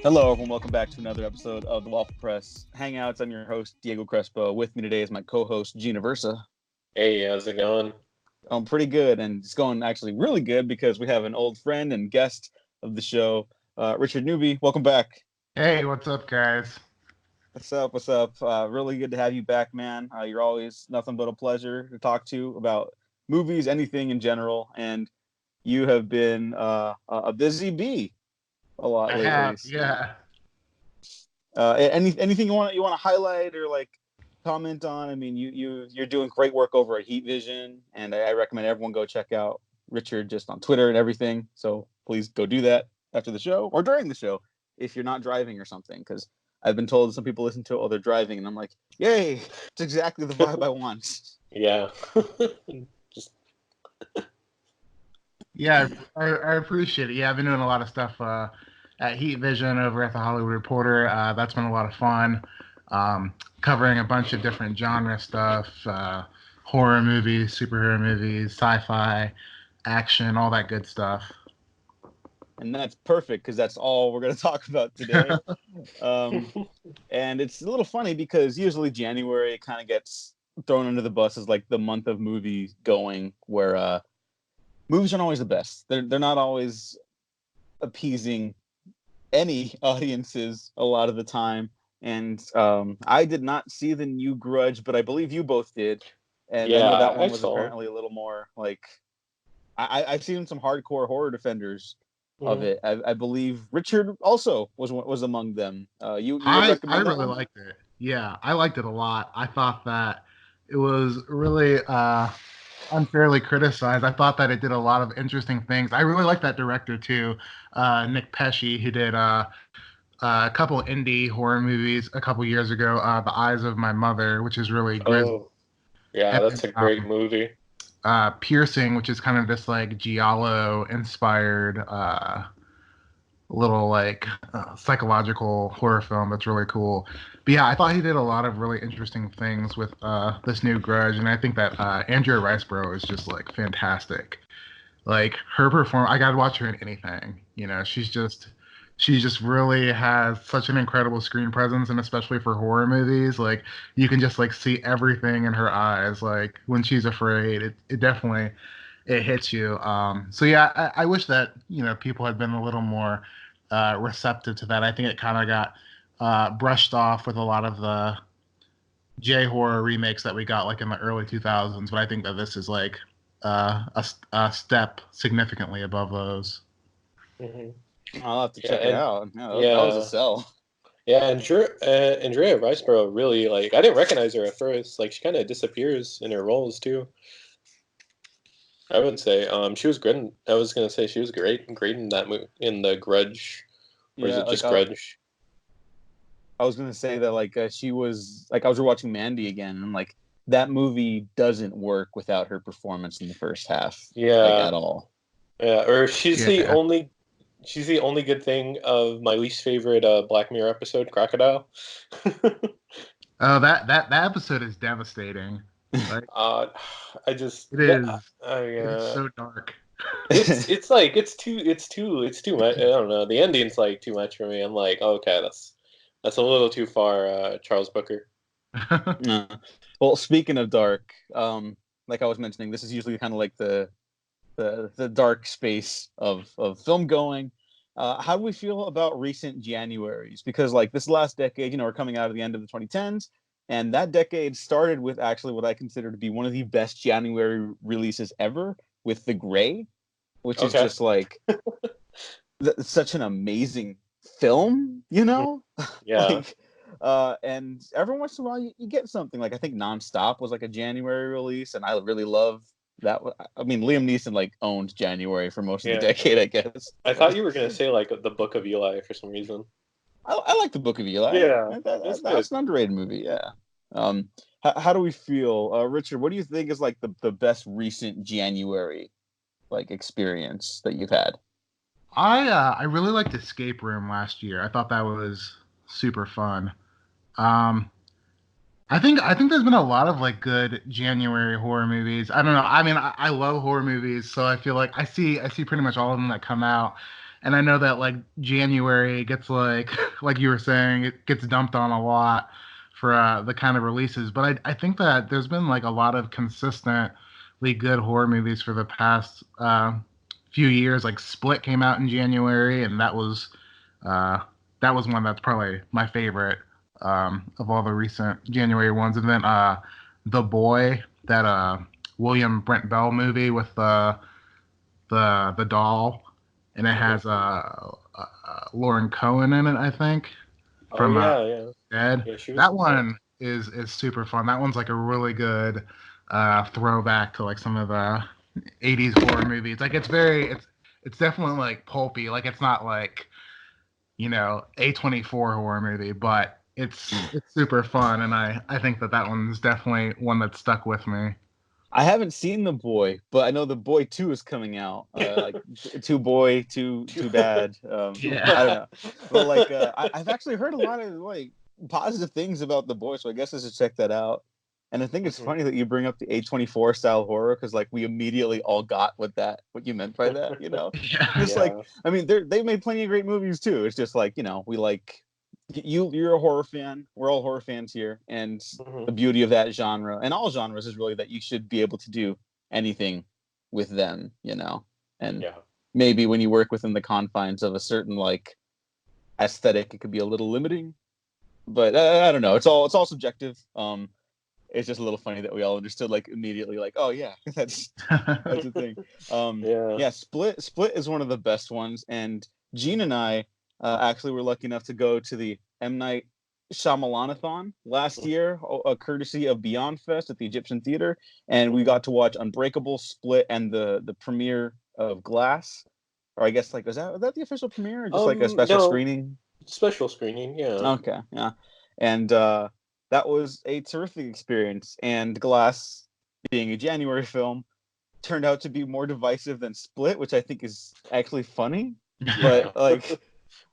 Hello, everyone. Welcome back to another episode of the Waffle Press Hangouts. I'm your host, Diego Crespo. With me today is my co-host, Gina Versa. Hey, how's it going? I'm pretty good, and it's going actually really good because we have an old friend and guest of the show, Richard Newby. Welcome back. Hey, what's up, guys? What's up? What's up? Really good to have you back, man. You're always nothing but a pleasure to talk to about movies, anything in general, and you have been a busy bee a lot lately. Yeah. Anything you want to highlight or like comment on? I mean, you're doing great work over at Heat Vision, and I recommend everyone go check out Richard just on Twitter and everything. So please go do that after the show or during the show if you're not driving or something, because I've been told some people listen to it while they're driving, and I'm like, yay, it's exactly the vibe I want. Yeah. Yeah, I appreciate it. Yeah, I've been doing a lot of stuff at Heat Vision over at the Hollywood Reporter. That's been a lot of fun. Covering a bunch of different genre stuff, horror movies, superhero movies, sci-fi, action, all that good stuff. And that's perfect because that's all we're going to talk about today. And it's a little funny because usually January kind of gets thrown under the bus as like the month of movie going, where movies aren't always the best. They're not always appeasing any audiences a lot of the time. And I did not see the new Grudge, but I believe you both did. And I know that one was apparently a little more like I've seen some hardcore horror defenders of it. I believe Richard also was among them. I really liked it. Yeah, I liked it a lot. I thought that it was really unfairly criticized. I thought that it did a lot of interesting things. I really like that director too, Nick Pesci, who did a couple indie horror movies a couple years ago. The Eyes of My Mother, which is really good. Oh, yeah, that's a great movie. Piercing, which is kind of this like giallo inspired little like psychological horror film that's really cool. But yeah, I thought he did a lot of really interesting things with this new Grudge, and I think that Andrea Riseborough is just like fantastic. Like her performance, I gotta watch her in anything. You know, she just really has such an incredible screen presence, and especially for horror movies, like you can just like see everything in her eyes. Like when she's afraid, it definitely it hits you. So yeah, I wish that people had been a little more receptive to that. I think it kind of got brushed off with a lot of the J horror remakes that we got like in the early 2000s. But I think that this is like a step significantly above those. Mm-hmm. I'll have to check it out. That was a sell. Yeah, and Andrea Riseborough really, like, I didn't recognize her at first. Like, she kind of disappears in her roles too. I would say she was great. I was gonna say she was great in that movie, in the Grudge. Or is it just Grudge? I was gonna say that like she was like I was rewatching Mandy again, and like that movie doesn't work without her performance in the first half. Yeah, like, at all. Yeah, or she's the only good thing of my least favorite Black Mirror episode, Crocodile. Oh, that episode is devastating. Like, it is. It's so dark. it's too much. I don't know. The ending's like too much for me. I'm like, okay, that's a little too far, Charles Booker. Well, speaking of dark, like I was mentioning, this is usually kind of like the dark space of film going. How do we feel about recent Januaries? Because like this last decade, we're coming out of the end of the 2010s, and that decade started with actually what I consider to be one of the best January releases ever, with The Grey, which is just like such an amazing film, Yeah. Like, and every once in a while you get something. Like I think Nonstop was like a January release, and I really love that. I mean, Liam Neeson like owned January for most of the decade, I guess. I thought you were gonna say like The Book of Eli for some reason. I like The Book of Eli. Yeah, that's an underrated movie. Yeah. How do we feel, Richard? What do you think is like the best recent January like experience that you've had? I really liked Escape Room last year. I thought that was super fun. I think there's been a lot of like good January horror movies. I don't know. I mean, I love horror movies, so I feel like I see pretty much all of them that come out. And I know that like January gets like like you were saying, it gets dumped on a lot for the kind of releases. But I think that there's been like a lot of consistently good horror movies for the past few years. Like Split came out in January, and uh, that was one that's probably my favorite of all the recent January ones. And then The Boy, that William Brent Bell movie with the doll, and it has Lauren Cohen in it, I think, Oh from yeah, yeah, Dead. yeah. She was. That one is super fun. That one's like a really good throwback to like some of the '80s horror movies. Like it's definitely like pulpy. Like it's not like A24 horror movie, but it's super fun, and I think that one's definitely one that stuck with me. I haven't seen The Boy, but I know The Boy 2 is coming out. Like Two Boy, Too Bad. Yeah. I don't know, but like I've actually heard a lot of like positive things about The Boy, so I guess I should check that out. And I think it's funny that you bring up the A24 style horror because like we immediately all got what you meant by that, Yeah. Just like I mean they made plenty of great movies too. It's just like we like you're a horror fan. We're all horror fans here, and the beauty of that genre and all genres is really that you should be able to do anything with them, And maybe when you work within the confines of a certain like aesthetic, it could be a little limiting. But I don't know. It's all subjective. It's just a little funny that we all understood like immediately, like, oh yeah, that's the thing. Yeah. Split is one of the best ones, and Gene and I actually were lucky enough to go to the M. Night Shyamalanathon last year, courtesy of Beyond Fest at the Egyptian Theater, and we got to watch Unbreakable, Split, and the premiere of Glass. Or I guess like was that the official premiere, or just like a special screening? Special screening, yeah. Okay, yeah, and that was a terrific experience. And Glass, being a January film, turned out to be more divisive than Split, which I think is actually funny. But like,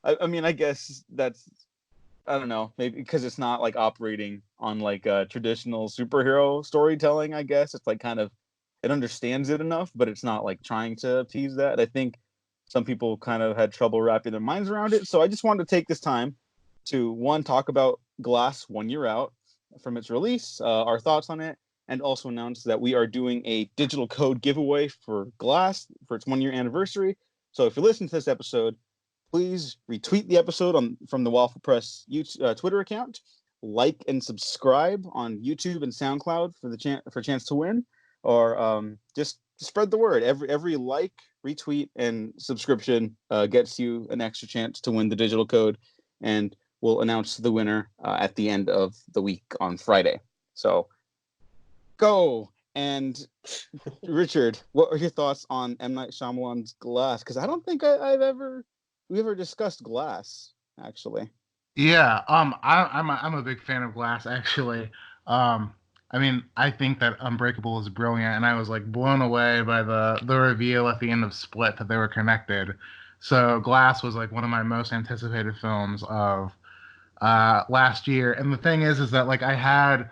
I mean, I guess that's, I don't know, maybe because it's not like operating on like traditional superhero storytelling. I guess it's like kind of it understands it enough, but it's not like trying to appease that. I think some people kind of had trouble wrapping their minds around it. So I just wanted to take this time to talk about Glass 1 year out from its release, our thoughts on it, and also announce that we are doing a digital code giveaway for Glass for its 1 year anniversary. So if you listen to this episode, please retweet the episode from the Waffle Press Twitter account, like and subscribe on YouTube and SoundCloud for a chance to win, or just spread the word. Every like, retweet, and subscription gets you an extra chance to win the digital code, and we'll announce the winner at the end of the week on Friday. So go. And Richard, what are your thoughts on M. Night Shyamalan's Glass? Because I don't think we ever discussed Glass, actually. Yeah, I'm a big fan of Glass, actually. I mean, I think that Unbreakable is brilliant, and I was like blown away by the reveal at the end of Split that they were connected. So Glass was like one of my most anticipated films of last year. And the thing is that like I had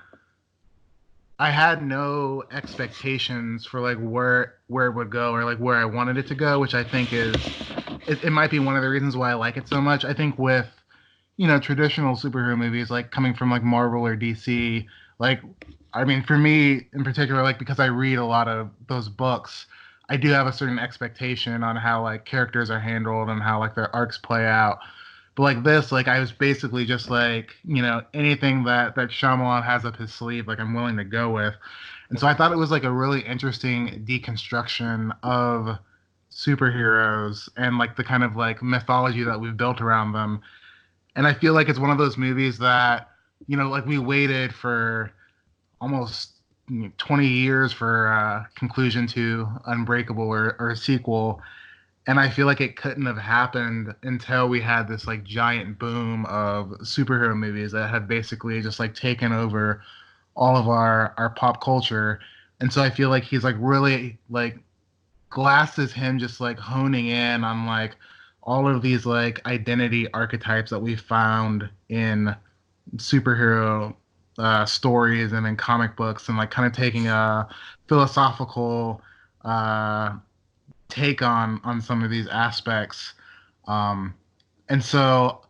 no expectations for like where it would go or like where I wanted it to go, which I think is it might be one of the reasons why I like it so much. I think with traditional superhero movies like coming from like Marvel or DC, like I mean for me in particular, like because I read a lot of those books, I do have a certain expectation on how like characters are handled and how like their arcs play out. But like this, like I was basically just like, anything that Shyamalan has up his sleeve, like I'm willing to go with. And so I thought it was like a really interesting deconstruction of superheroes and like the kind of like mythology that we've built around them. And I feel like it's one of those movies that, like we waited for almost 20 years for a conclusion to Unbreakable or a sequel. And I feel like it couldn't have happened until we had this like giant boom of superhero movies that had basically just like taken over all of our pop culture. And so I feel like he's like really like Glass is him just like honing in on like all of these like identity archetypes that we found in superhero stories and in comic books, and like kind of taking a philosophical take on some of these aspects. And so,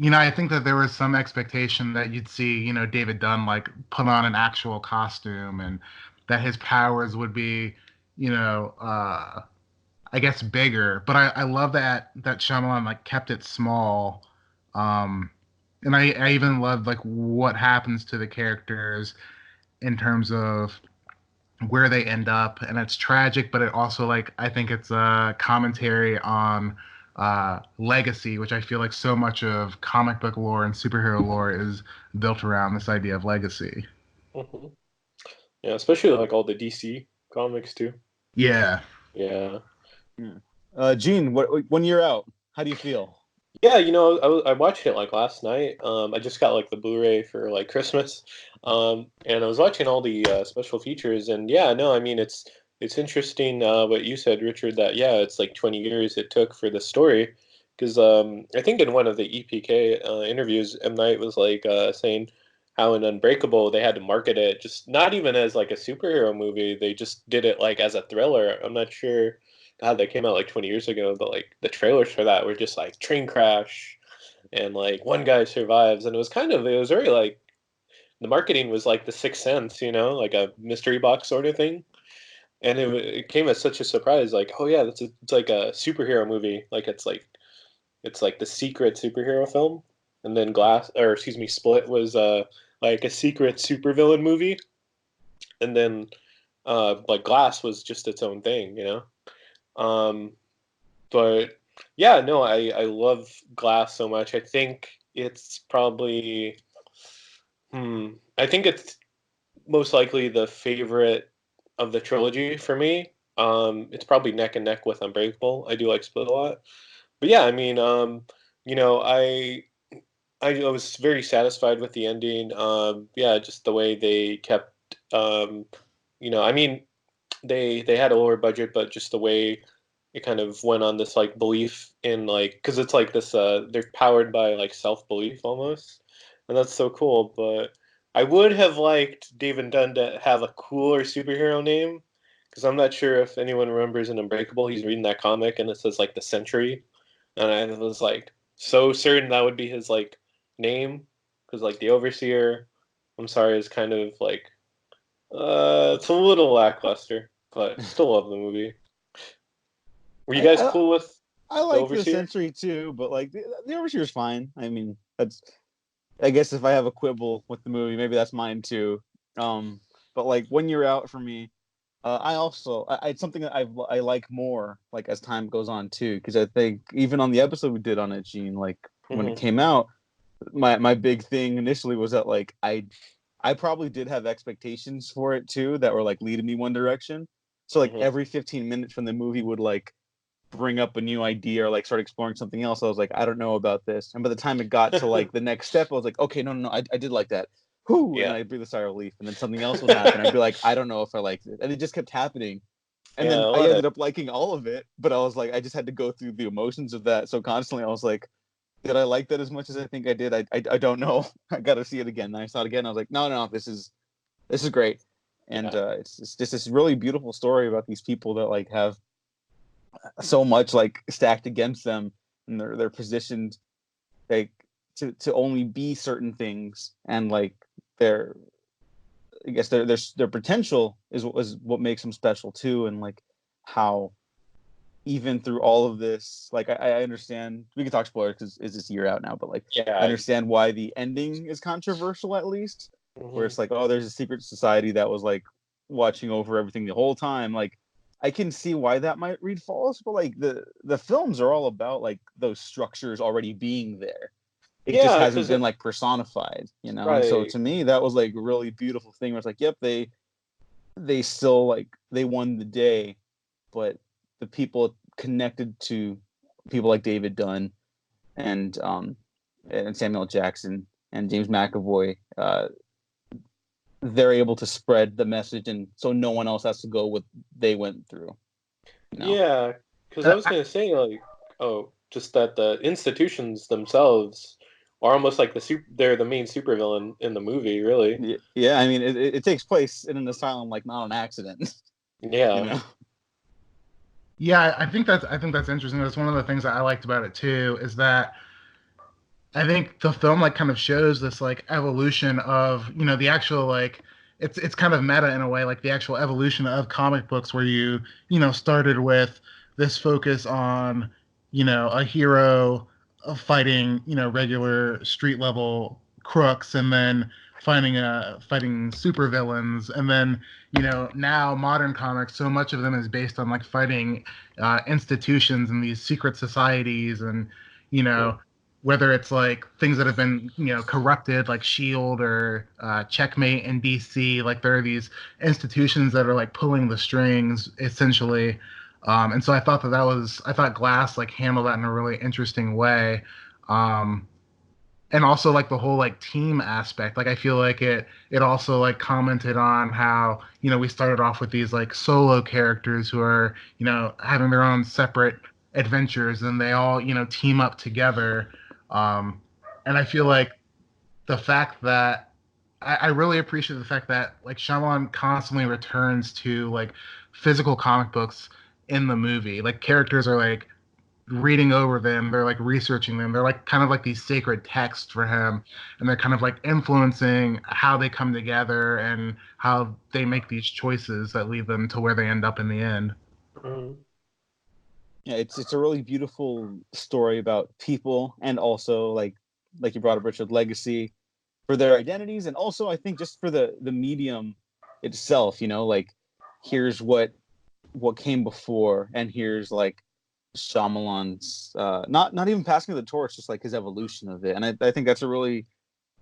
I think that there was some expectation that you'd see, David Dunn like put on an actual costume and that his powers would be, I guess bigger. But I love that Shyamalan like kept it small. Um, and I even love like what happens to the characters in terms of where they end up, and it's tragic, but it also like I think it's a commentary on legacy, which I feel like so much of comic book lore and superhero lore is built around this idea of legacy. Hmm. Yeah, especially like all the DC comics too. Yeah. Yeah. Yeah. Gene, when you're out, how do you feel? Yeah, I watched it like last night. I just got like the Blu-ray for like Christmas, and I was watching all the special features. And yeah, no, I mean it's interesting what you said, Richard. That yeah, it's like 20 years it took for the story, because I think in one of the EPK interviews, M Night was like saying how in Unbreakable they had to market it just not even as like a superhero movie. They just did it like as a thriller. I'm not sure. God, that came out like 20 years ago, but like the trailers for that were just like train crash and like one guy survives. And it was very like the marketing was like the Sixth Sense, like a mystery box sort of thing. And it came as such a surprise, like, oh yeah, it's like a superhero movie. Like it's like the secret superhero film. And then Split was like a secret supervillain movie. And then like Glass was just its own thing. Um, But yeah, no, I love Glass so much. I think it's probably, I think it's most likely the favorite of the trilogy for me. It's probably neck and neck with Unbreakable. I do like Split a lot, but yeah, I mean, you know, I was very satisfied with the ending. Yeah, just the way they kept, I mean, they had a lower budget, but just the way it kind of went on this like belief in like because it's like this they're powered by like self belief almost, and that's so cool. But I would have liked David Dunn to have a cooler superhero name because I'm not sure if anyone remembers in Unbreakable. He's reading that comic and it says like the Century, and I was like so certain that would be his like name because like the Overseer. I'm sorry, is kind of like it's a little lackluster, but still love the movie. Were you I, guys I cool with I the like the Overseer? Century too, but like the Overseer's fine. I mean, that's I guess if I have a quibble with the movie, maybe that's mine too. Um, but like when you're out for me, I also it's something that I like more like as time goes on too, because I think even on the episode we did on it, Gene, like when it Hmm. came out, my big thing initially was that like I probably did have expectations for it too that were like leading me one direction. So like Hmm. every 15 minutes from the movie would like bring up a new idea or like start exploring something else. I was like, I don't know about this. And by the time it got to like the next step, I was like, okay, no, I did like that. Whoo, and Yeah. I'd breathe a sigh of relief. And then something else would happen. I'd be like, I don't know if I liked it. And it just kept happening. And Yeah, then a I lot of ended up liking all of it, but I was like, I just had to go through the emotions of that. So constantly I was like, did I like that as much as I think I did? I don't know. I got to see it again. And I saw it again. I was like, no, this is great. And yeah. it's just this really beautiful story about these people that like have so much like stacked against them, and they're positioned like to only be certain things, and like their I guess their potential is what makes them special too, and like how even through all of this, like I understand we can talk spoilers because it's this year out now, but like I Yeah. understand why the ending is controversial at least, where Hmm. it's like, oh, there's a secret society that was like watching over everything the whole time. Like I can see why that might read false, but like the films are all about like those structures already being there. It just Yeah, hasn't because been like personified, you know. And so right. to me, that was like a really beautiful thing. Where it's like, yep, they still like they won the day, but the people connected to people like David Dunn and Samuel Jackson and James McAvoy, they're able to spread the message, and so no one else has to go what they went through. You know? Yeah, because I Uh, was I- gonna say like, oh, just that the institutions themselves are almost like they're the main supervillain in the movie, really. Yeah. I mean, it takes place in an asylum, like not an accident. You Yeah. know? Yeah, I think that's interesting. That's one of the things that I liked about it too, is that I think the film like kind of shows this like evolution of, the actual like it's kind of meta in a way, like the actual evolution of comic books where started with this focus on, a hero fighting, regular street level crooks, and then fighting supervillains, and then, now modern comics, so much of them is based on like fighting institutions and these secret societies, and you know whether it's like things that have been corrupted, like Shield or Checkmate in DC. Like there are these institutions that are like pulling the strings essentially. And so I thought Glass like handled that in a really interesting way. um, and also like the whole like team aspect, like I feel like it also like commented on how we started off with these like solo characters who are having their own separate adventures, and they all team up together. um and I feel like the fact that I really appreciate the fact that like Shyamalan constantly returns to like physical comic books in the movie. Like characters are like reading over them, they're like researching them, they're like kind of like these sacred texts for him, and they're kind of like influencing how they come together and how they make these choices that lead them to where they end up in the end. Mhm. Yeah, it's a really beautiful story about people, and also like you brought up, Richard, legacy for their identities, and also I think just for the medium itself. Like here's what came before, and here's like Shyamalan's not even passing the torch, just like his evolution of it. And I think that's a really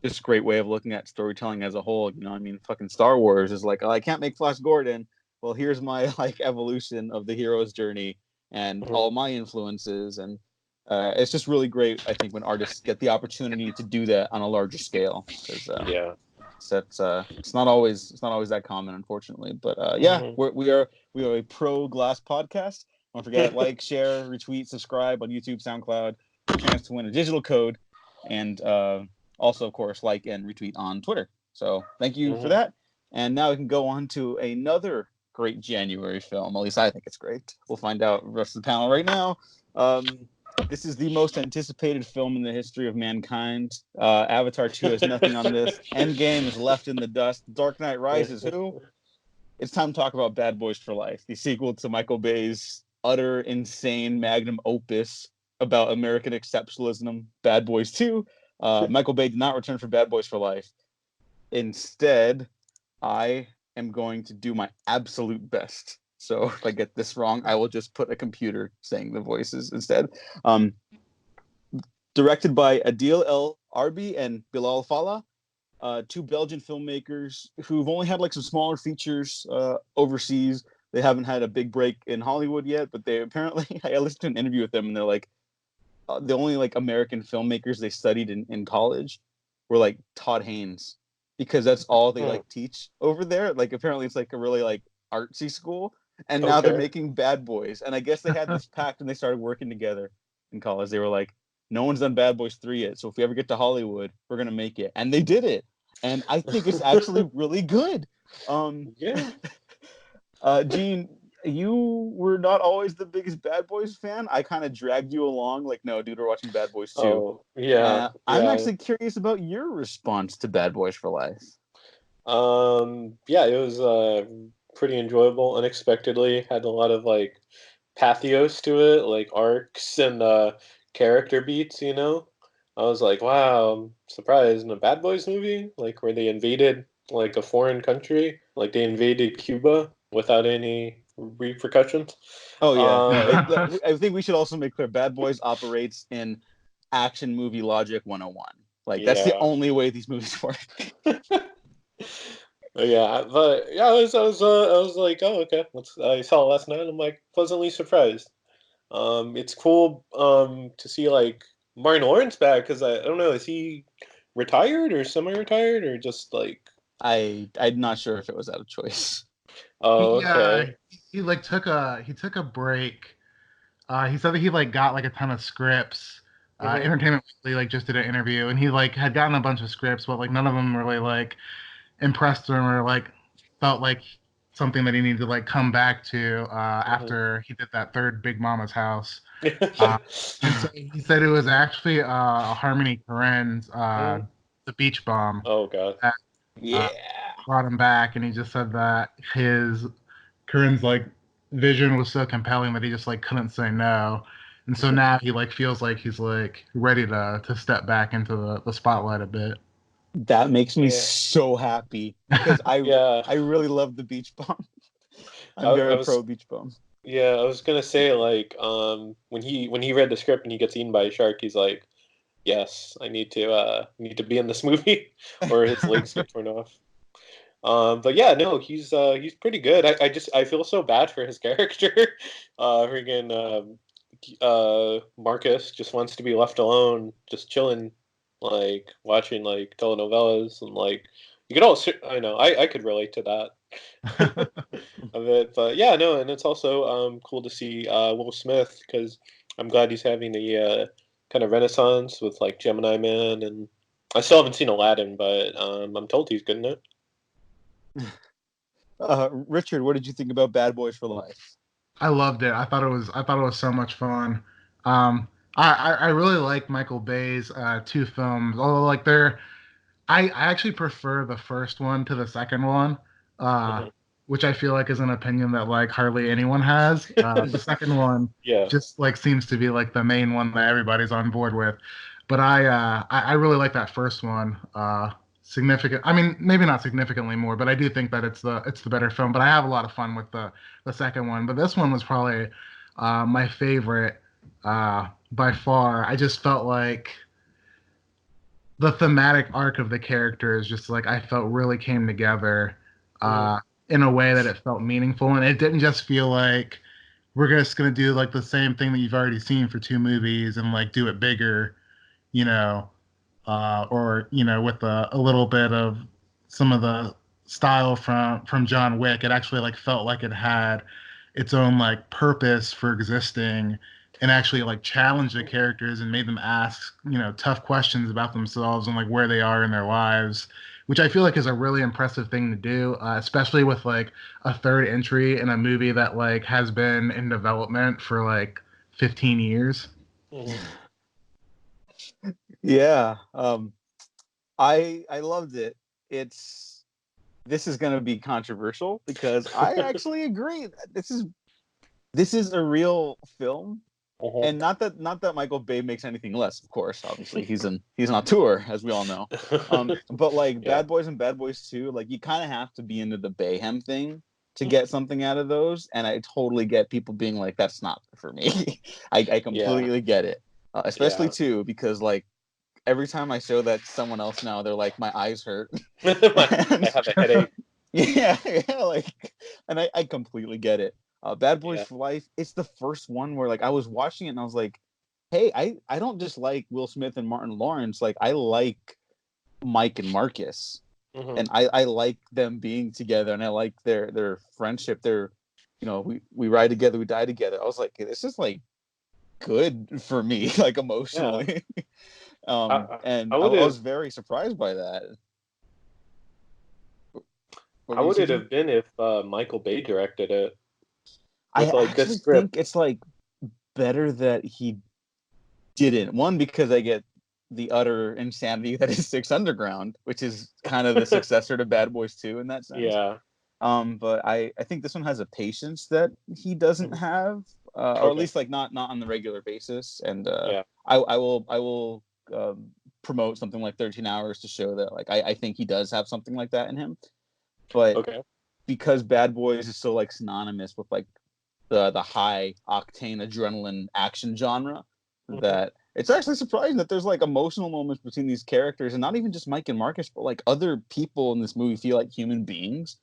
just great way of looking at storytelling as a whole. I mean, fucking Star Wars is like, oh, I can't make Flash Gordon. Well, here's my like evolution of the hero's journey and Mhm. all my influences. And it's just really great, I think, when artists get the opportunity to do that on a larger scale, because Yeah. it's not always that common, unfortunately. But yeah, Mhm. we are a pro Glass podcast. Don't forget, like, share, retweet, subscribe on YouTube, SoundCloud for a chance to win a digital code, and also, of course, like and retweet on Twitter. So thank you for Mhm. that. And now we can go on to another great January film. At least I think it's great. We'll find out the rest of the panel right now. This is the most anticipated film in the history of mankind. Avatar 2 has nothing on this. Endgame is left in the dust. Dark Knight Rises, who? It's time to talk about Bad Boys for Life, the sequel to Michael Bay's utter insane magnum opus about American exceptionalism, Bad Boys 2. Michael Bay did not return for Bad Boys for Life. Instead, I am going to do my absolute best. So if I get this wrong, I will just put a computer saying the voices instead. Um, Directed by Adil El Arbi and Bilal Fallah, two Belgian filmmakers who've only had like some smaller features overseas. They haven't had a big break in Hollywood yet, but they apparently, I listened to an interview with them, and they're like, the only like American filmmakers they studied in college were like Todd Haynes, because that's all they Hmm. like teach over there. Like apparently it's like a really like artsy school, and now they're Okay. making Bad Boys. And I guess they had this pact and they started working together in college. They were like, no one's done Bad Boys 3 yet, so if we ever get to Hollywood, we're gonna make it. And they did it. And I think it's actually really good. Um, Yeah. Gene, you were not always the biggest Bad Boys fan. I kind of dragged you along, like, no, dude, we're watching Bad Boys 2. Oh, yeah. I'm Yeah. actually curious about your response to Bad Boys for Life. Yeah, it was pretty enjoyable. Unexpectedly, had a lot of like pathos to it, like arcs and character beats. I was like, wow, I'm surprised in a Bad Boys movie, like where they invaded like a foreign country, like they invaded Cuba without any repercussions. Oh yeah, no, Um, I think we should also make clear Bad Boys operates in action movie logic 101. Like that's the yeah. only way these movies work. But yeah, I was like, oh, okay. I saw it last night. I'm like pleasantly surprised. It's cool to see like Martin Lawrence back, because I don't know, is he retired or semi-retired or just like, I'm not sure if it was out of choice. oh, he uh okay. he like took a break. He said that he like got like a ton of scripts. Hmm. Entertainment Weekly like just did an interview, and he like had gotten a bunch of scripts, but like none of them really like impressed him, or like felt like something that he needed to like come back to after he did that third Big Mama's house. And so he said it was actually Harmony Korine's The Beach Bomb Oh god. that Yeah. brought him back, and he just said that his Korine's like vision was so compelling that he just like couldn't say no. And so now he like feels like he's like ready to step back into the spotlight a bit. That makes me so happy because I really love the Beach Bomb. I'm very pro Beach Bomb. Yeah, I was gonna say like when he read the script and he gets eaten by a shark, he's like, yes, I need to be in this movie or his legs get torn off. But yeah, no, he's pretty good. I feel so bad for his character. Freaking Marcus just wants to be left alone, just chilling, like watching like telenovelas and like you could also I know I could relate to that of it. But yeah, no, and it's also cool to see Will Smith because I'm glad he's having a kind of renaissance with like Gemini Man, and I still haven't seen Aladdin, but I'm told he's good in it. Richard, what did you think about Bad Boys for Life? I loved it. I thought it was so much fun. I really like Michael Bay's two films. Although like I actually prefer the first one to the second one, which I feel like is an opinion that like hardly anyone has. The second one just like seems to be like the main one that everybody's on board with. But I really like that first one. Significant. I mean, maybe not significantly more, but I do think that it's the better film. But I have a lot of fun with the second one. But this one was probably my favorite by far. I just felt like the thematic arc of the characters just like I felt really came together in a way that it felt meaningful, and it didn't just feel like we're just gonna do like the same thing that you've already seen for two movies and like do it bigger, you know. Or with a little bit of some of the style from John Wick, it actually like felt like it had its own like purpose for existing, and actually like challenged the characters and made them ask tough questions about themselves and like where they are in their lives, which I feel like is a really impressive thing to do, especially with like a third entry in a movie that like has been in development for like 15 years. Yeah, I loved it. This is going to be controversial because I actually agree. This is a real film, and not that Michael Bay makes anything less. Of course, obviously he's on tour, as we all know. But like Bad Boys and Bad Boys 2, like you kind of have to be into the Bayhem thing to get something out of those, and I totally get people being like, "That's not for me." I completely get it, especially too because like. Every time I show that to someone else now, they're like, my eyes hurt. I have a headache. Yeah, like, and I completely get it. Bad Boys for Life, it's the first one where like I was watching it and I was like, hey, I don't just like Will Smith and Martin Lawrence, like I like Mike and Marcus. And I like them being together, and I like their friendship. We ride together, we die together. I was like, this is like good for me, like emotionally. And I was very surprised by that. How would it have been if Michael Bay directed it? I actually think it's like better that he didn't. One, because I get the utter insanity that is Six Underground, which is kind of the successor to Bad Boys 2 in that sense. Yeah. But I think this one has a patience that he doesn't have, or at least like not on the regular basis. And I will promote something like 13 Hours to show that like I think he does have something like that in him. But because Bad Boys is so like synonymous with like the high octane adrenaline action genre, that it's actually surprising that there's like emotional moments between these characters, and not even just Mike and Marcus, but like other people in this movie feel like human beings.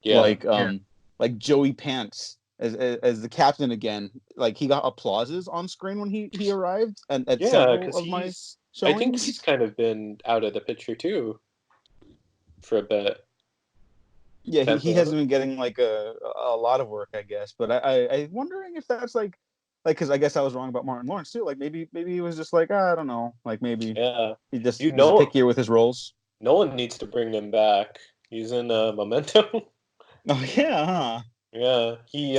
Like Joey Pants as the captain again, like he got applauses on screen when he arrived, and at several of my showings. I think he's kind of been out of the picture too for a bit. Yeah, he hasn't been getting like a lot of work, I guess. But I'm wondering if that's like because I guess I was wrong about Martin Lawrence too. Like maybe he was just like I don't know, like maybe he just pickier with his roles. No one needs to bring him back. He's in Memento. Oh yeah, huh? Yeah, he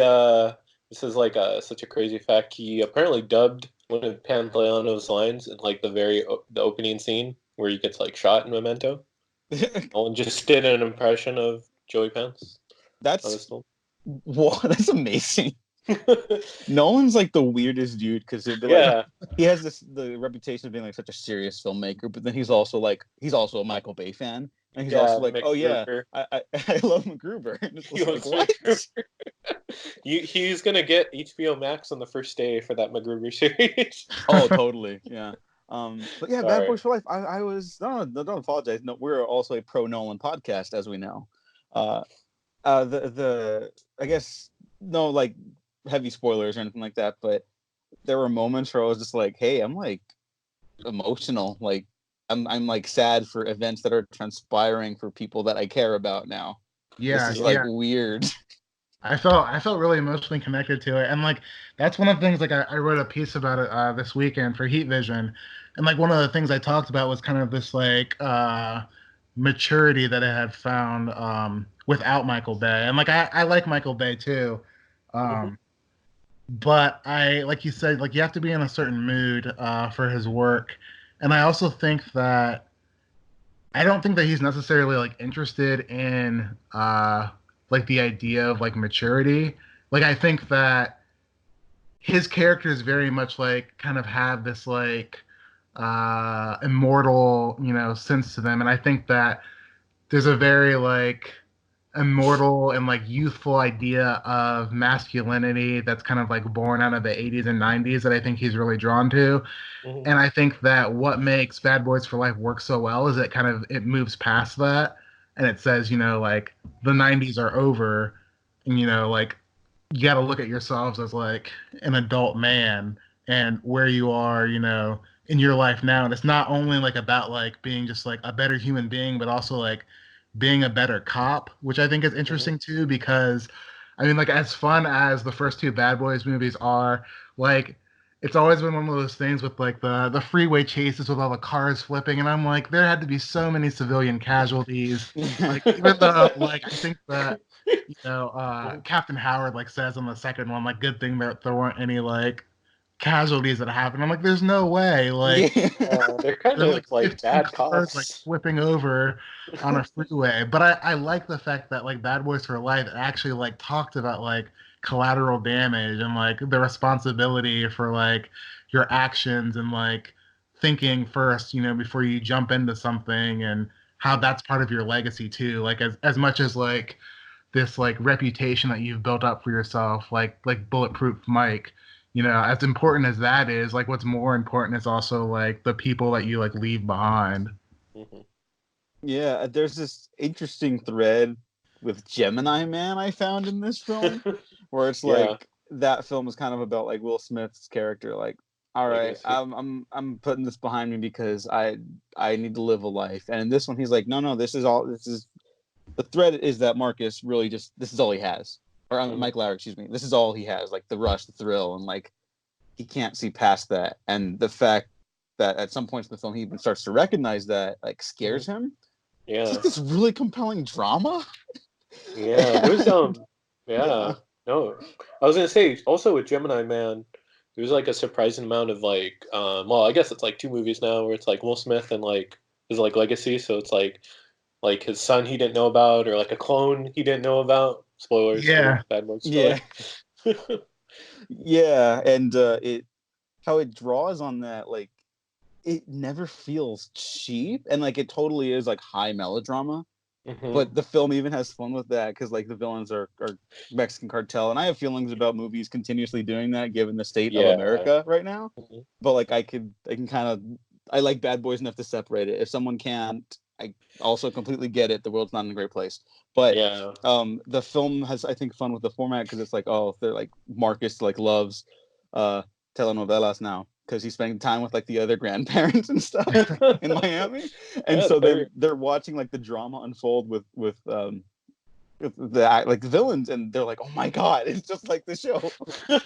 this is like such a crazy fact. He apparently dubbed one of Pantaleono's lines in like the opening scene where he gets like shot in Memento. Nolan just did an impression of Joey Pants on his That's film. what. That's amazing. Nolan's like the weirdest dude because he'll be like, Yeah, he has the reputation of being like such a serious filmmaker, but then he's also a Michael Bay fan, and he's yeah, also like, oh yeah, MacGruber. I love MacGruber. And it's He just like loves what? MacGruber. He's gonna get HBO Max on the first day for that MacGruber series. Oh, totally, yeah. But yeah, Bad Sorry. Boys for Life. I was don't apologize. No, we're also a pro Nolan podcast, as we know. Uh, the I guess no like heavy spoilers or anything like that, but there were moments where I was just like, hey, I'm like emotional, like I'm like sad for events that are transpiring for people that I care about now. This Yeah, is like yeah. weird. I felt really emotionally connected to it, and like that's one of the things. Like I wrote a piece about it this weekend for Heat Vision, and like one of the things I talked about was kind of this like maturity that I had found without Michael Bay, and like I like Michael Bay too, Mhm. um, but I like you said, like you have to be in a certain mood for his work, and I also think that I don't think that he's necessarily like interested in like the idea of like maturity. Like I think that his characters very much like kind of have this like immortal, sense to them. And I think that there's a very like immortal and like youthful idea of masculinity that's kind of like born out of the 80s and 90s that I think he's really drawn to. Mhm. And I think that what makes Bad Boys for Life work so well is it moves past that and it says, like the 90s are over and like you got to look at yourselves as like an adult man and where you are, in your life now. And it's not only like about like being just like a better human being, but also like being a better cop, which I think is Mhm. interesting too, because I mean, like as fun as the first two Bad Boys movies are, like it's always been one of those things with like the freeway chases with all the cars flipping, and I'm like, there had to be so many civilian casualties. Like even though like I think that Mhm. Captain Howard like says on the second one, like good thing that there weren't any like casualties that happened. I'm like, there's no way. Like Yeah. They're kind there are like of like 15 bad cars like cops. flipping over on a freeway. But I like the fact that like Bad Boys for Life actually like talked about like collateral damage and like the responsibility for like your actions and like thinking first, before you jump into something and how that's part of your legacy too. Like as much as like this like reputation that you've built up for yourself, like Bulletproof Mike. As important as that is, like what's more important is also like the people that you like leave behind. Mhm. Yeah, there's this interesting thread with Gemini Man I found in this film, where it's Yeah, like that film is kind of about like Will Smith's character, like, all right, legacy. I'm putting this behind me because I need to live a life. And in this one, he's like, no, this is the thread is that Marcus really just this is all he has, or Mhm. Mike Lowry, excuse me, this is all he has, like the rush, the thrill, and like he can't see past that. And the fact that at some points in the film he even starts to recognize that like Mhm. scares him. It's Yeah, like this really compelling drama. yeah. There's Yeah. yeah. No, I was gonna say also with Gemini Man, there's like a surprising amount of like, well, I guess it's like two movies now where it's like Will Smith and like his like legacy. So it's like his son he didn't know about, or like a clone he didn't know about. Spoilers for Yeah, Bad Boys for Yeah. Life. Yeah. And it how it draws on that, like it never feels cheap. And like it totally is like high melodrama. Hmm. But the film even has fun with that because like the villains are Mexican cartel. And I have feelings about movies continuously doing that given the state of Yeah. America right now. Mhm. But like I can kind of I like Bad Boys enough to separate it. If someone can't, I also completely get it. The world's not in a great place. But Yeah. the film has I think fun with the format because it's like oh they're like Marcus like loves uh telenovelas now because he's spending time with like the other grandparents and stuff in Miami, and Yeah, so they're they're watching like the drama unfold with the like the villains, and they're like, oh my god, it's just like the show. Like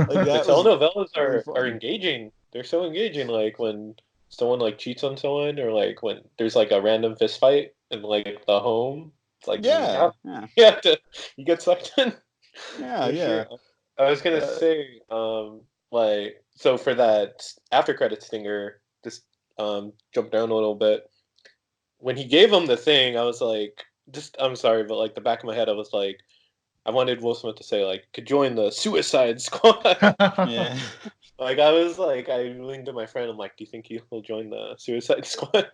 the that was telenovelas really are fun. engaging. They're so engaging. Like when someone like cheats on someone, or like when there's like a random fist fight in like the home. It's like Yeah. you get sucked in. Yeah, For yeah. sure. I was gonna say, like, so for that after credit stinger, just jump down a little bit. When he gave him the thing, I was like, just I'm sorry, but like the back of my head, I was like, I wanted Will Smith to say like, could join the Suicide Squad. Yeah. Like I was like, I linked to my friend. I'm like, do you think he'll join the Suicide Squad?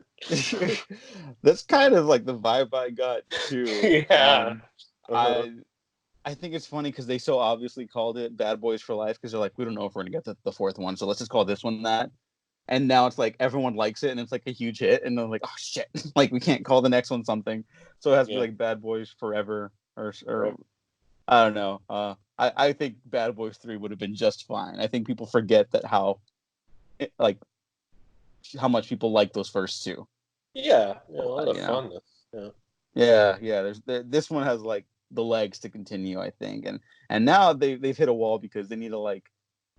That's kind of like the vibe I got too. Yeah. Uh-huh. I think it's funny because they so obviously called it Bad Boys for Life because they're like, we don't know if we're gonna get the fourth one, so let's just call this one that. And now it's like everyone likes it and it's like a huge hit, and they're like, oh shit, like we can't call the next one something, so it has to be like Bad Boys Forever or I don't know. I think Bad Boys 3 would have been just fine. I think people forget that how much people like those first two. Yeah, a lot of fun. Yeah. This one has like the legs to continue, I think, and now they've hit a wall because they need to like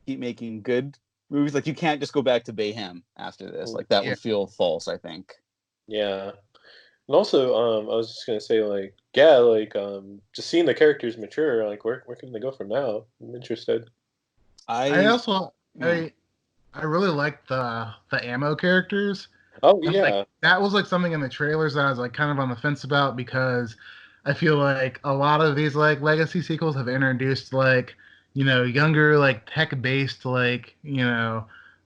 keep making good movies. Like you can't just go back to Bayhem after this. Like that would feel false, I think. Yeah. And also, I was just gonna say, like, yeah, like, just seeing the characters mature, like, where can they go from now? I'm interested. I really like the ammo characters. Oh yeah, like, that was like something in the trailers that I was like kind of on the fence about because I feel like a lot of these like legacy sequels have introduced like younger like tech based like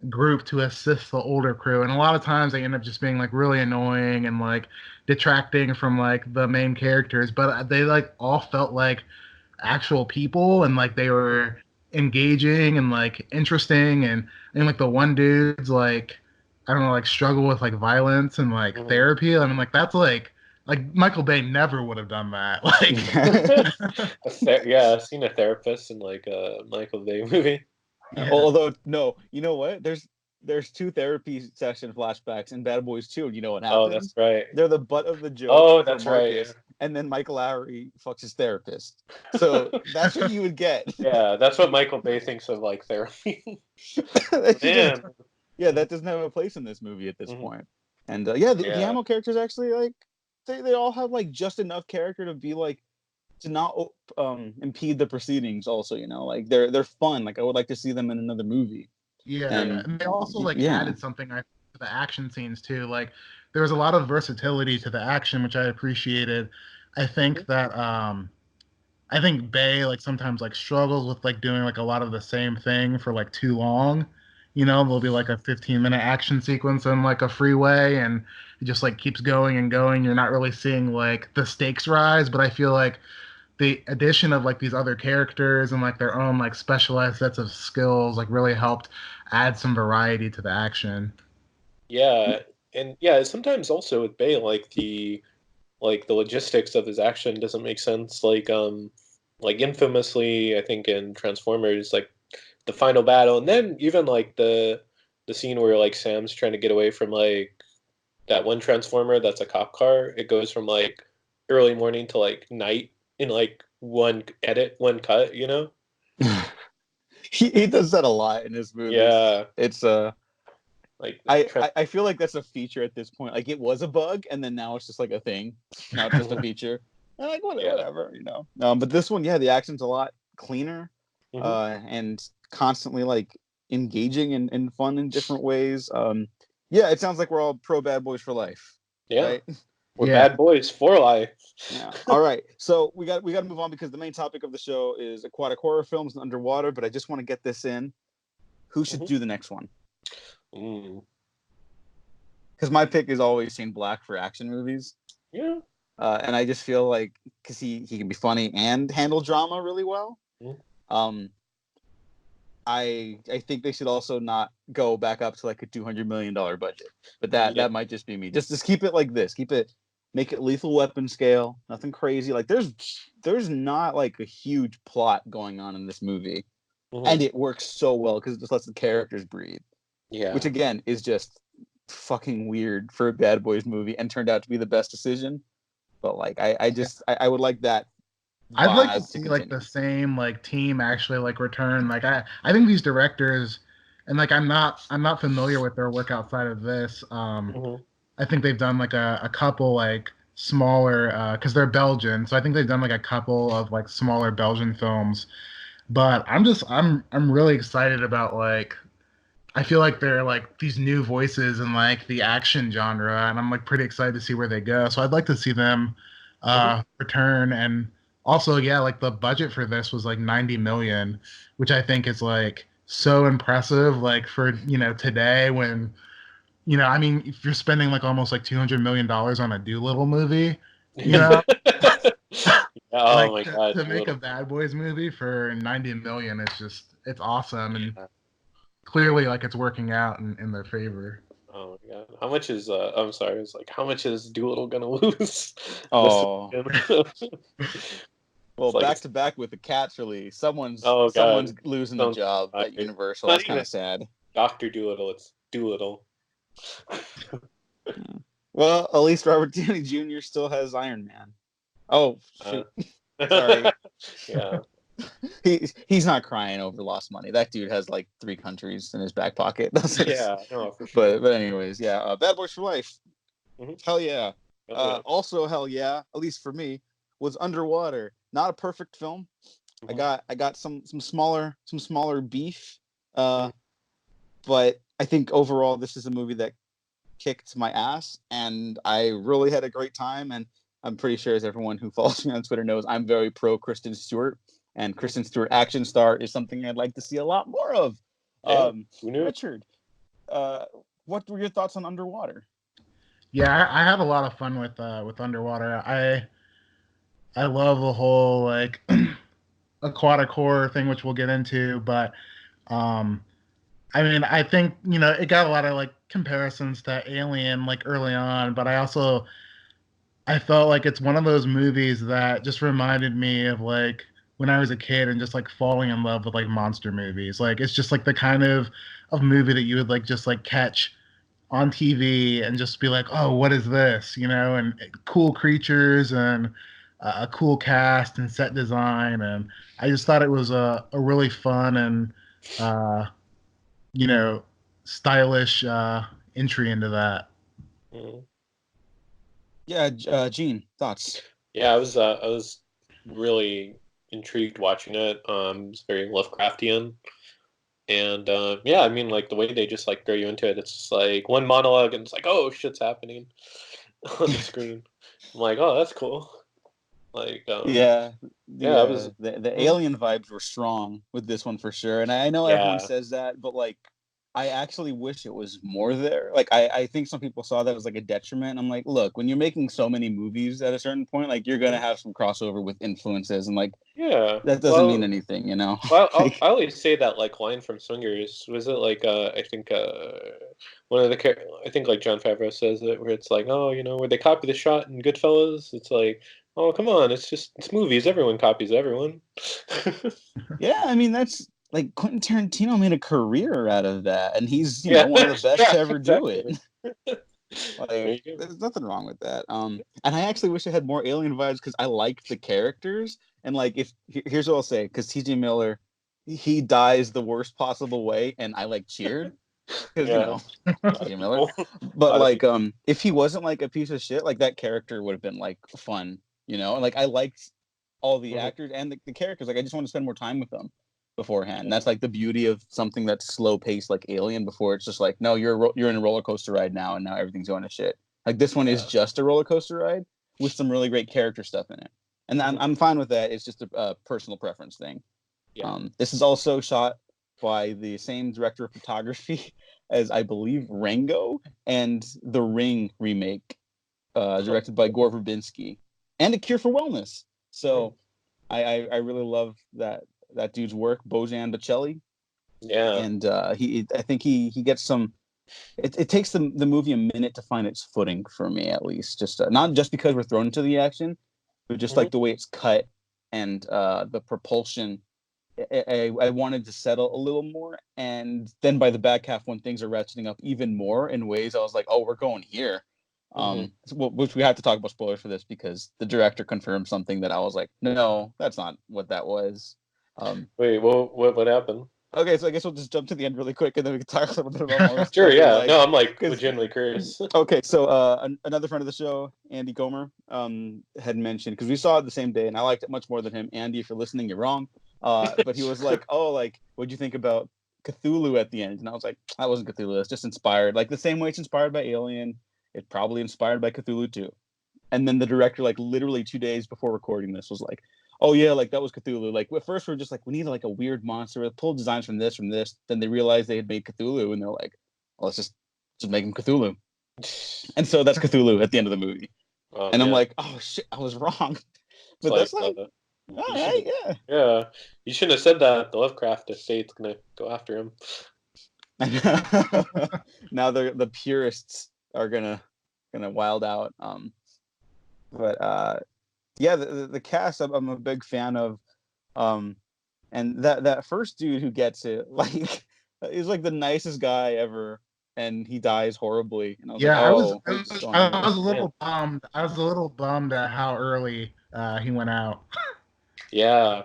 group to assist the older crew, and a lot of times they end up just being like really annoying and like detracting from like the main characters, but they like all felt like actual people and like they were engaging and like interesting, and like the one dude's like I don't know like struggle with like violence and like therapy. I mean like that's like Michael Bay never would have done that. Like yeah, I've seen a therapist in like a Michael Bay movie. Yeah. Although no, you know what? There's two therapy session flashbacks in Bad Boys 2. You know what happens? Oh, that's right. They're the butt of the joke. Oh, that's right. Yeah. And then Michael Lowry fucks his therapist. So that's what you would get. Yeah, that's what Michael Bay thinks of like therapy. Man. Yeah, that doesn't have a place in this movie at this point. And the ammo characters actually like they all have like just enough character to be like to not impede the proceedings. Also, like they're fun. Like I would like to see them in another movie. Yeah, and they also like added something to the action scenes too. Like there was a lot of versatility to the action, which I appreciated. I think that I think Bay like sometimes like struggles with like doing like a lot of the same thing for like too long. There'll be like a 15-minute action sequence on like a freeway and it just like keeps going and going. You're not really seeing like the stakes rise, but I feel like the addition of like these other characters and like their own like specialized sets of skills like really helped add some variety to the action. Yeah, and sometimes also with Bay like the logistics of his action doesn't make sense. Like infamously, I think in Transformers, like the final battle, and then even like the scene where like Sam's trying to get away from like that one Transformer that's a cop car. It goes from like early morning to like night in like one cut, he does that a lot in his movies. Yeah, it's like I feel like that's a feature at this point. Like it was a bug and then now it's just like a thing. Now it's just a feature. And like whatever. But this one, the action's a lot cleaner and constantly like engaging and fun in different ways. It sounds like we're all pro Bad Boys for life. Yeah. Right? We're bad boys for life. Yeah. All right. So we got to move on because the main topic of the show is aquatic horror films and underwater. But I just want to get this in. Who should do the next one? Because my pick is always Shane Black for action movies. Yeah. And I just feel like because he can be funny and handle drama really well. I think they should also not go back up to like a $200 million budget, but that might just be me. Just keep it like this. Make it Lethal Weapon scale. Nothing crazy. Like there's not like a huge plot going on in this movie, and it works so well because it just lets the characters breathe. Yeah, which again is just fucking weird for a Bad Boys movie, and turned out to be the best decision. But like I would like that. I'd like to see like the same like team actually like return. Like I think these directors, and like I'm not familiar with their work outside of this. I think they've done like a couple like smaller, because they're Belgian, so I think they've done like a couple of like smaller Belgian films. But I'm really excited about like I feel like they're like these new voices in like the action genre, and I'm like pretty excited to see where they go. So I'd like to see them return. And also, yeah, like the budget for this was like 90 million, which I think is like so impressive. Like for today when I mean if you're spending like almost like $200 million on a Doolittle movie, you know, Oh like my God, to make a Bad Boys movie for 90 million, it's awesome and clearly like it's working out in their favor. oh my God. How much is I'm sorry, it's like how much is Doolittle gonna lose? Oh, It's well, like back to back with the Cats release, someone's oh God. losing the Sounds job not at good. Universal. Not That's kind even of sad. Dr. Doolittle, it's Doolittle. Well, at least Robert Downey Jr. still has Iron Man. Oh Uh, shoot, sorry. yeah. He's not crying over lost money. That dude has like 3 countries in his back pocket. Yeah, no, for sure. But anyways, yeah. Bad Boys for Life. Mhm. Hell yeah. Oh, Also hell yeah. At least for me, was Underwater. Not a perfect film. yeah. I got some smaller beef. Mhm. But I think overall this is a movie that kicked my ass, and I really had a great time. And I'm pretty sure, as everyone who follows me on Twitter knows, I'm very pro Kristen Stewart, and Kristen Stewart action star is something I'd like to see a lot more of. Yeah, who knew? Richard, what were your thoughts on Underwater? Yeah, I had a lot of fun with Underwater. I love the whole like aquatic horror thing, which we'll get into, but um I mean, I think, it got a lot of like comparisons to Alien like early on, but I felt like it's one of those movies that just reminded me of like when I was a kid and just like falling in love with like monster movies. Like it's just like the kind of movie that you would like just like catch on TV and just be like, "Oh, what is this?" And cool creatures and a cool cast and set design, and I just thought it was a really fun and uh you know, stylish entry into that. Mhm. Yeah, Gene, thoughts? Yeah, I was really intrigued watching it. It's very Lovecraftian. And yeah, I mean, like the way they just like throw you into it, it's just like one monologue, and it's like, oh, shit's happening on the screen. I'm like, oh, that's cool. Like, Yeah, yeah, I was, the mhm. alien vibes were strong with this one for sure, and I know everyone Yeah, says that, but like, I actually wish it was more there. Like, I think some people saw that as like a detriment. I'm like, look, when you're making so many movies at a certain point, like you're gonna mhm. have some crossover with influences, and like Yeah. that doesn't mean Well, anything, you know? I Like, always say that like line from Swingers. Was it like I think one of the I think like John Favreau says it where it's like, oh, where they copy the shot in Goodfellas. It's like, oh, come on, it's movies. Everyone copies everyone. yeah, I mean that's like Quentin Tarantino made a career out of that, and he's Yeah, one of the best yeah, to ever do it. exactly. There Like, you go. there's nothing wrong with that. And I actually wish it had more alien vibes because I liked the characters. And like, if here's what I'll say, because T.J. Miller, he dies the worst possible way, and I like cheered because Yeah, a lot of T.J. Miller. people. A But lot of like, people. if he wasn't like a piece of shit, like that character would have been like fun, And like, I liked all the Mhm. actors and the characters. Like, I just want to spend more time with them beforehand. And that's like the beauty of something that's slow paced like Alien before it's just like, no, you're in a roller coaster ride now, and now everything's going to shit. Like this one is Yeah. just a roller coaster ride with some really great character stuff in it, and Mhm. I'm fine with that. It's just a personal preference thing. Yeah. This is also shot by the same director of photography as I believe Rango and the Ring remake, directed by Gore Verbinski, and A Cure for Wellness. So I really love that dude's work, Bojan Bocelli, Yeah. and I think he gets some. It takes the movie a minute to find its footing for me, at least. Just not just because we're thrown into the action, but just Mhm. like the way it's cut and the propulsion. I wanted to settle a little more, and then by the back half, when things are ratcheting up even more in ways, I was like, "Oh, we're going here." Mhm. Which we have to talk about spoilers for this because the director confirmed something that I was like, "No, that's not what that was." Um, Wait, what happened? Okay, so I guess we'll just jump to the end really quick, and then we can talk a little bit about more stuff. Sure, we yeah. like. No, I'm like 'Cause- legitimately curious. Okay, so another friend of the show, Andy Gomer, had mentioned, because we saw it the same day, and I liked it much more than him. Andy, if you're listening, you're wrong. But he was like, "Oh, like, what'd you think about Cthulhu at the end?" And I was like, "That wasn't Cthulhu. It's just inspired, like the same way it's inspired by Alien. It's probably inspired by Cthulhu too." And then the director, like literally 2 days before recording this, was like, "Oh yeah, like that was Cthulhu." Like at first we are just like, we need like a weird monster. Pull designs from this. Then they realized they had made Cthulhu, and they're like, well, let's just make him Cthulhu. And so that's Cthulhu at the end of the movie. And I'm like, oh shit, I was wrong. But that's like, all right, yeah. Yeah, you shouldn't have said that. The Lovecraft estate's gonna go after him. Now the purists are gonna wild out. But yeah, the cast I'm a big fan of. And that first dude who gets it, like, he's like the nicest guy ever, and he dies horribly. And I was like, oh, I was a little bummed. I was a little bummed at how early he went out. Yeah.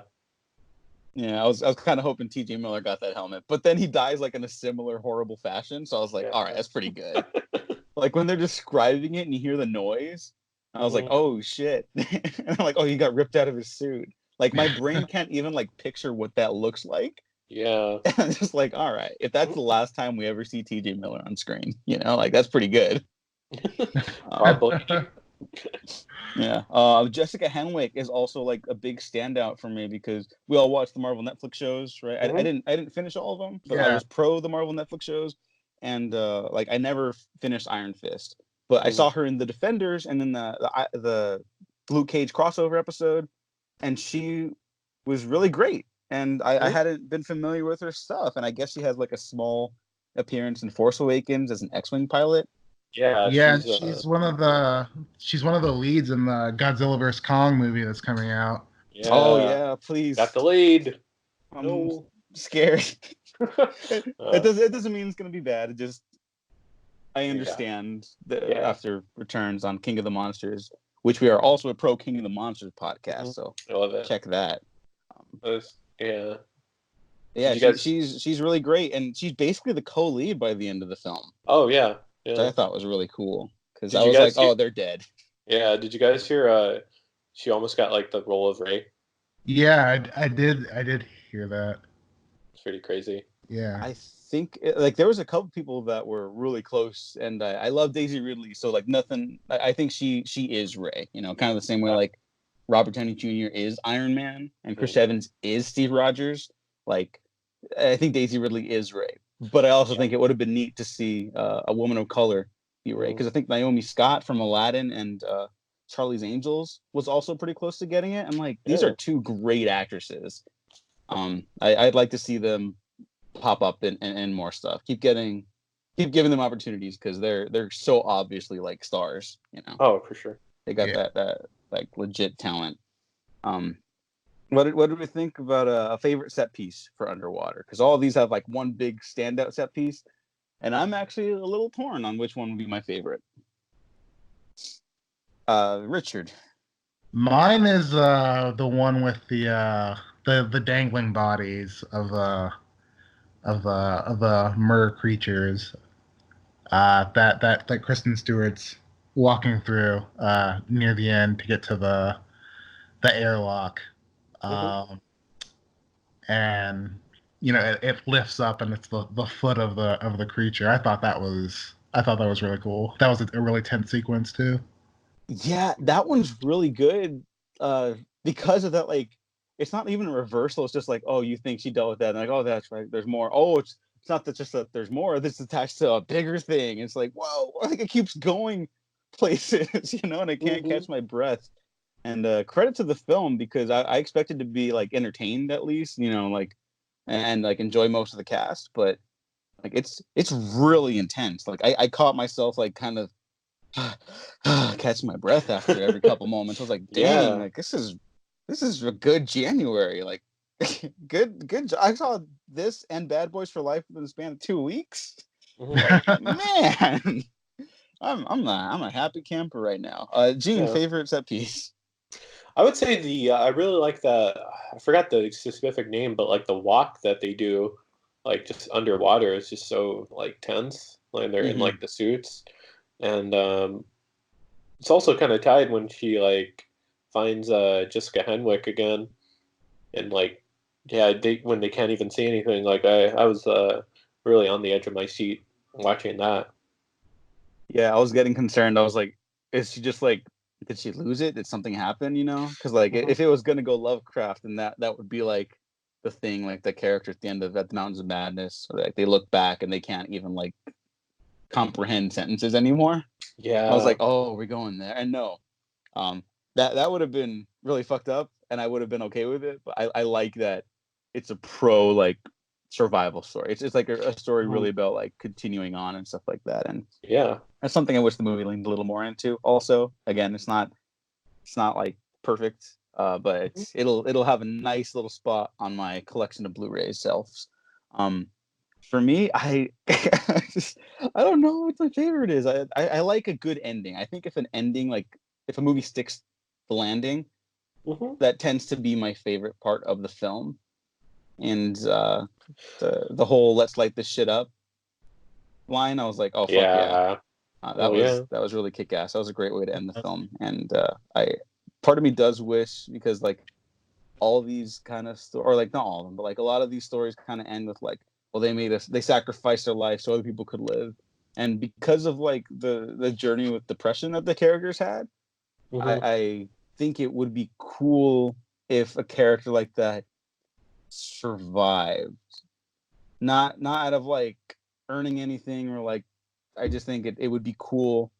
Yeah, I was kind of hoping T.J. Miller got that helmet, but then he dies like in a similar horrible fashion. So I was like, all right, that's pretty good. Like when they're describing it and you hear the noise, I was like, oh shit. And I'm like, oh, he got ripped out of his suit. Like my brain can't even like picture what that looks like. Yeah. And I'm just like, all right, if that's the last time we ever see T.J. Miller on screen, like that's pretty good. Probably. Yeah. Jessica Henwick is also like a big standout for me because we all watch the Marvel Netflix shows, right? I didn't finish all of them, but I was pro the Marvel Netflix shows, and like I never finished Iron Fist, but I saw her in The Defenders and in the Luke Cage crossover episode, and she was really great. And I hadn't been familiar with her stuff, and I guess she has like a small appearance in Force Awakens as an X-wing pilot. Yeah, she's one of the leads in the Godzilla vs Kong movie that's coming out. Yeah. Oh yeah, please. Got the lead. I'm scared. It doesn't mean it's gonna be bad. It just I understand after returns on King of the Monsters, which we are also a pro King of the Monsters podcast. So I love it. Check that. Yeah, she's really great, and she's basically the co-lead by the end of the film. Oh yeah. Which I thought was really cool because I was like, oh, they're dead. Yeah, did you guys hear? She almost got like the role of Rey. Yeah, I did hear that. It's pretty crazy. Yeah, I think like there was a couple people that were really close, and I love Daisy Ridley, so like nothing. I think she is Rey, kind of the same way like Robert Downey Jr. is Iron Man and Chris Evans is Steve Rogers. Like I think Daisy Ridley is Rey. But I also think it would have been neat to see a woman of color be Rey, because I think Naomi Scott from Aladdin and Charlie's Angels was also pretty close to getting it. I'm like, these are two great actresses. I'd like to see them pop up in more stuff. Keep giving them opportunities because they're so obviously like stars. Oh, for sure. They got that like legit talent. What did we think about a favorite set piece for underwater? Because all of these have like one big standout set piece, and I'm actually a little torn on which one would be my favorite. Richard. Mine is the one with the dangling bodies of the mer creatures. That Kristen Stewart's walking through near the end to get to the airlock. And it lifts up and it's the foot of the creature. I thought that was really cool. That was a really tense sequence too. Yeah, that one's really good because of that. Like, it's not even a reversal. It's just like, oh, you think she dealt with that, and like, oh, that's right. There's more. Oh, it's not just that there's more. This is attached to a bigger thing. It's like, whoa, like it keeps going places, and I can't catch my breath. And credit to the film because I expected to be like entertained at least, and like enjoy most of the cast, but like it's really intense. Like I caught myself like kind of catching my breath after every couple moments. I was like, dang, like this is a good January. Like good. I saw this and Bad Boys for Life within the span of 2 weeks. Man, I'm a happy camper right now. Gene, favorite set piece. I would say I really like I forgot the specific name, but like the walk that they do like just underwater is just so like tense when they're in like the suits, and it's also kind of tied when she like finds Jessica Henwick again, and like yeah, when they can't even see anything. Like I was really on the edge of my seat watching that. Yeah, I was getting concerned. I was like, is she just like, did she lose it? Did something happen? You know, because like if it was gonna go Lovecraft, then that would be like the thing, like the character at the end of At the Mountains of Madness, or like they look back and they can't even like comprehend sentences anymore. Yeah, I was like, oh, we're going there, and no, that would have been really fucked up, and I would have been okay with it. But I like that it's a pro like survival story. It's like a story really about like continuing on and stuff like that, and yeah, that's something I wish the movie leaned a little more into. Also, again, it's not like perfect, but it'll have a nice little spot on my collection of Blu-ray shelves. For me, I I don't know what my favorite is. I like a good ending. I think if an ending, like if a movie sticks the landing, that tends to be my favorite part of the film. And the whole "let's light this shit up" line, I was like, oh fuck yeah. That was really kick ass. That was a great way to end the film. And part of me does wish, because like all these kind of or like not all of them, but like a lot of these stories kind of end with like, well, they sacrificed their life so other people could live. And because of like the journey with depression that the characters had, I think it would be cool if a character like that survived. Not out of like earning anything, or like, I just think it would be cool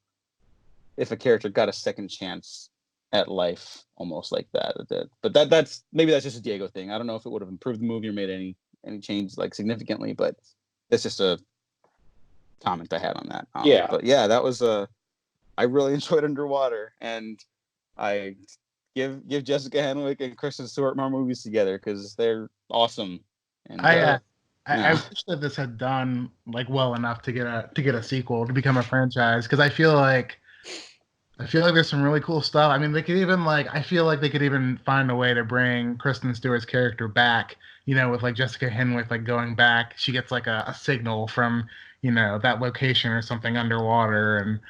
if a character got a second chance at life, almost like that. But that's just a Diego thing. I don't know if it would have improved the movie or made any change like significantly, but that's just a comment I had on that. But yeah, that was I really enjoyed Underwater, and I give Jessica Henwick and Kristen Stewart more movies together because they're awesome. And I wish that this had done like well enough to get a sequel, to become a franchise, because I feel like there's some really cool stuff. I mean, they could even I feel like they could even find a way to bring Kristen Stewart's character back, with like Jessica Henwick like going back. She gets like a signal from, that location or something underwater, and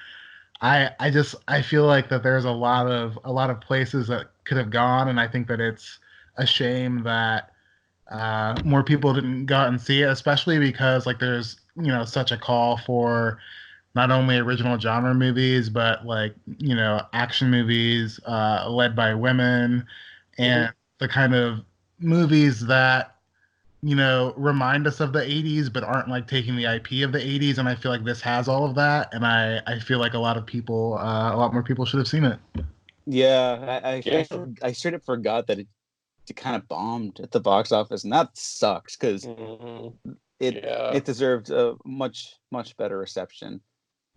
I feel like that there's a lot of places that could have gone, and I think that it's a shame that more people didn't go out and see it, especially because like there's such a call for not only original genre movies, but like action movies led by women, and the kind of movies that remind us of the 80s but aren't like taking the IP of the 80s. And I feel like this has all of that, and I feel like a lot more people should have seen it. Yeah, I straight up forgot that it kind of bombed at the box office, and that sucks because it deserved a much better reception.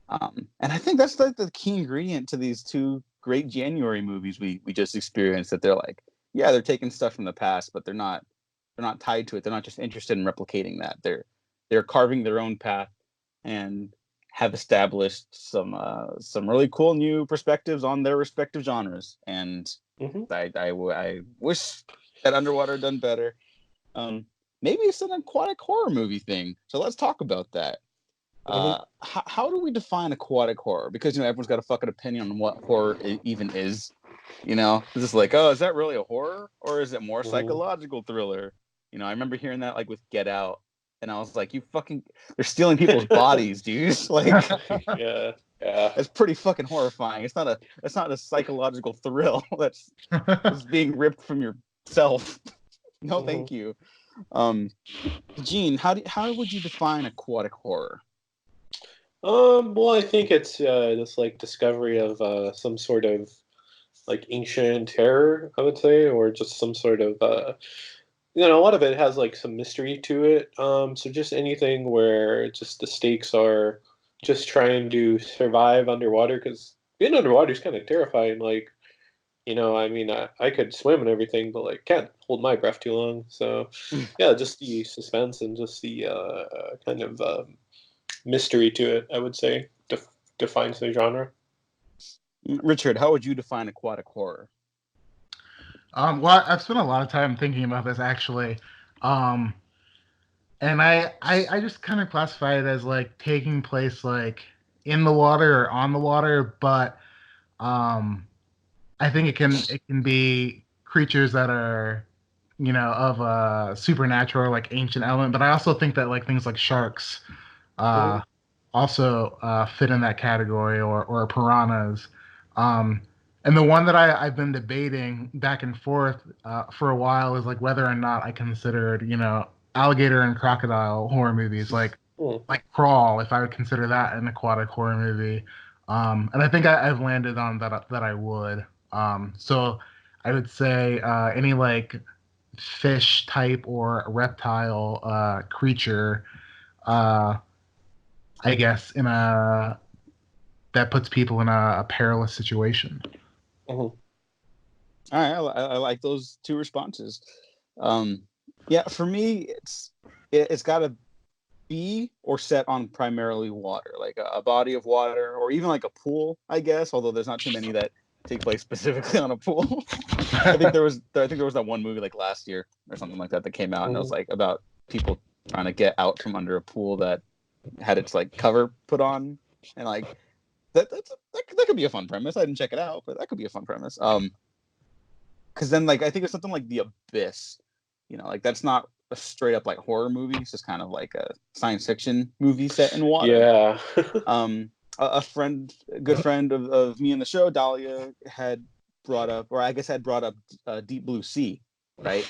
And I think that's like the key ingredient to these two great January movies we just experienced, that they're like, yeah, they're taking stuff from the past, but they're not tied to it. They're not just interested in replicating that. They're carving their own path and have established some really cool new perspectives on their respective genres. And I wish that Underwater had done better. Maybe it's an aquatic horror movie thing. So let's talk about that. How do we define aquatic horror? Because everyone's got a fucking opinion on what horror even is. It's just like, oh, is that really a horror, or is it more psychological thriller? I remember hearing that like with Get Out, and I was like, they're stealing people's bodies, dude. Like, yeah, it's pretty fucking horrifying. It's not a psychological thrill that's being ripped from yourself. No, thank you. Gene, how would you define aquatic horror? Well, I think it's this like discovery of some sort of like ancient terror, I would say, or just some sort of a lot of it has like some mystery to it. So just anything where just the stakes are just trying to survive underwater, because being underwater is kind of terrifying. Like, I mean, I could swim and everything, but like can't hold my breath too long. So yeah, just the suspense and just the kind of mystery to it, I would say, defines the genre. Richard, how would you define aquatic horror? Well, I've spent a lot of time thinking about this actually. And I just kind of classify it as like taking place like in the water or on the water, but um, I think it can be creatures that are, of a supernatural like ancient element. But I also think that like things like sharks Mhm. uh, also fit in that category, or piranhas. Um, and the one that I've been debating back and forth for a while is like whether or not I considered, alligator and crocodile horror movies, Mm. like Crawl, if I would consider that an aquatic horror movie. And I think I've landed on that I would. So I would say any like fish type or reptile creature. Uh, I guess in a that puts people in a perilous situation. Mhm. All right, I like those two responses. Yeah, for me, it's got to be or set on primarily water, like a body of water, or even like a pool, I guess. Although there's not too many that take place specifically on a pool. I think there was that one movie like last year or something like that that came out, and it was Mhm. like about people trying to get out from under a pool that had its like cover put on, and like that could be a fun premise. I didn't check it out, but that could be a fun premise. Because then like I think it's something like The Abyss, like that's not a straight up like horror movie. It's just kind of like a science fiction movie set in water. Yeah. A good friend of me in the show, Dahlia, had brought up, or I guess had brought up Deep Blue Sea, right?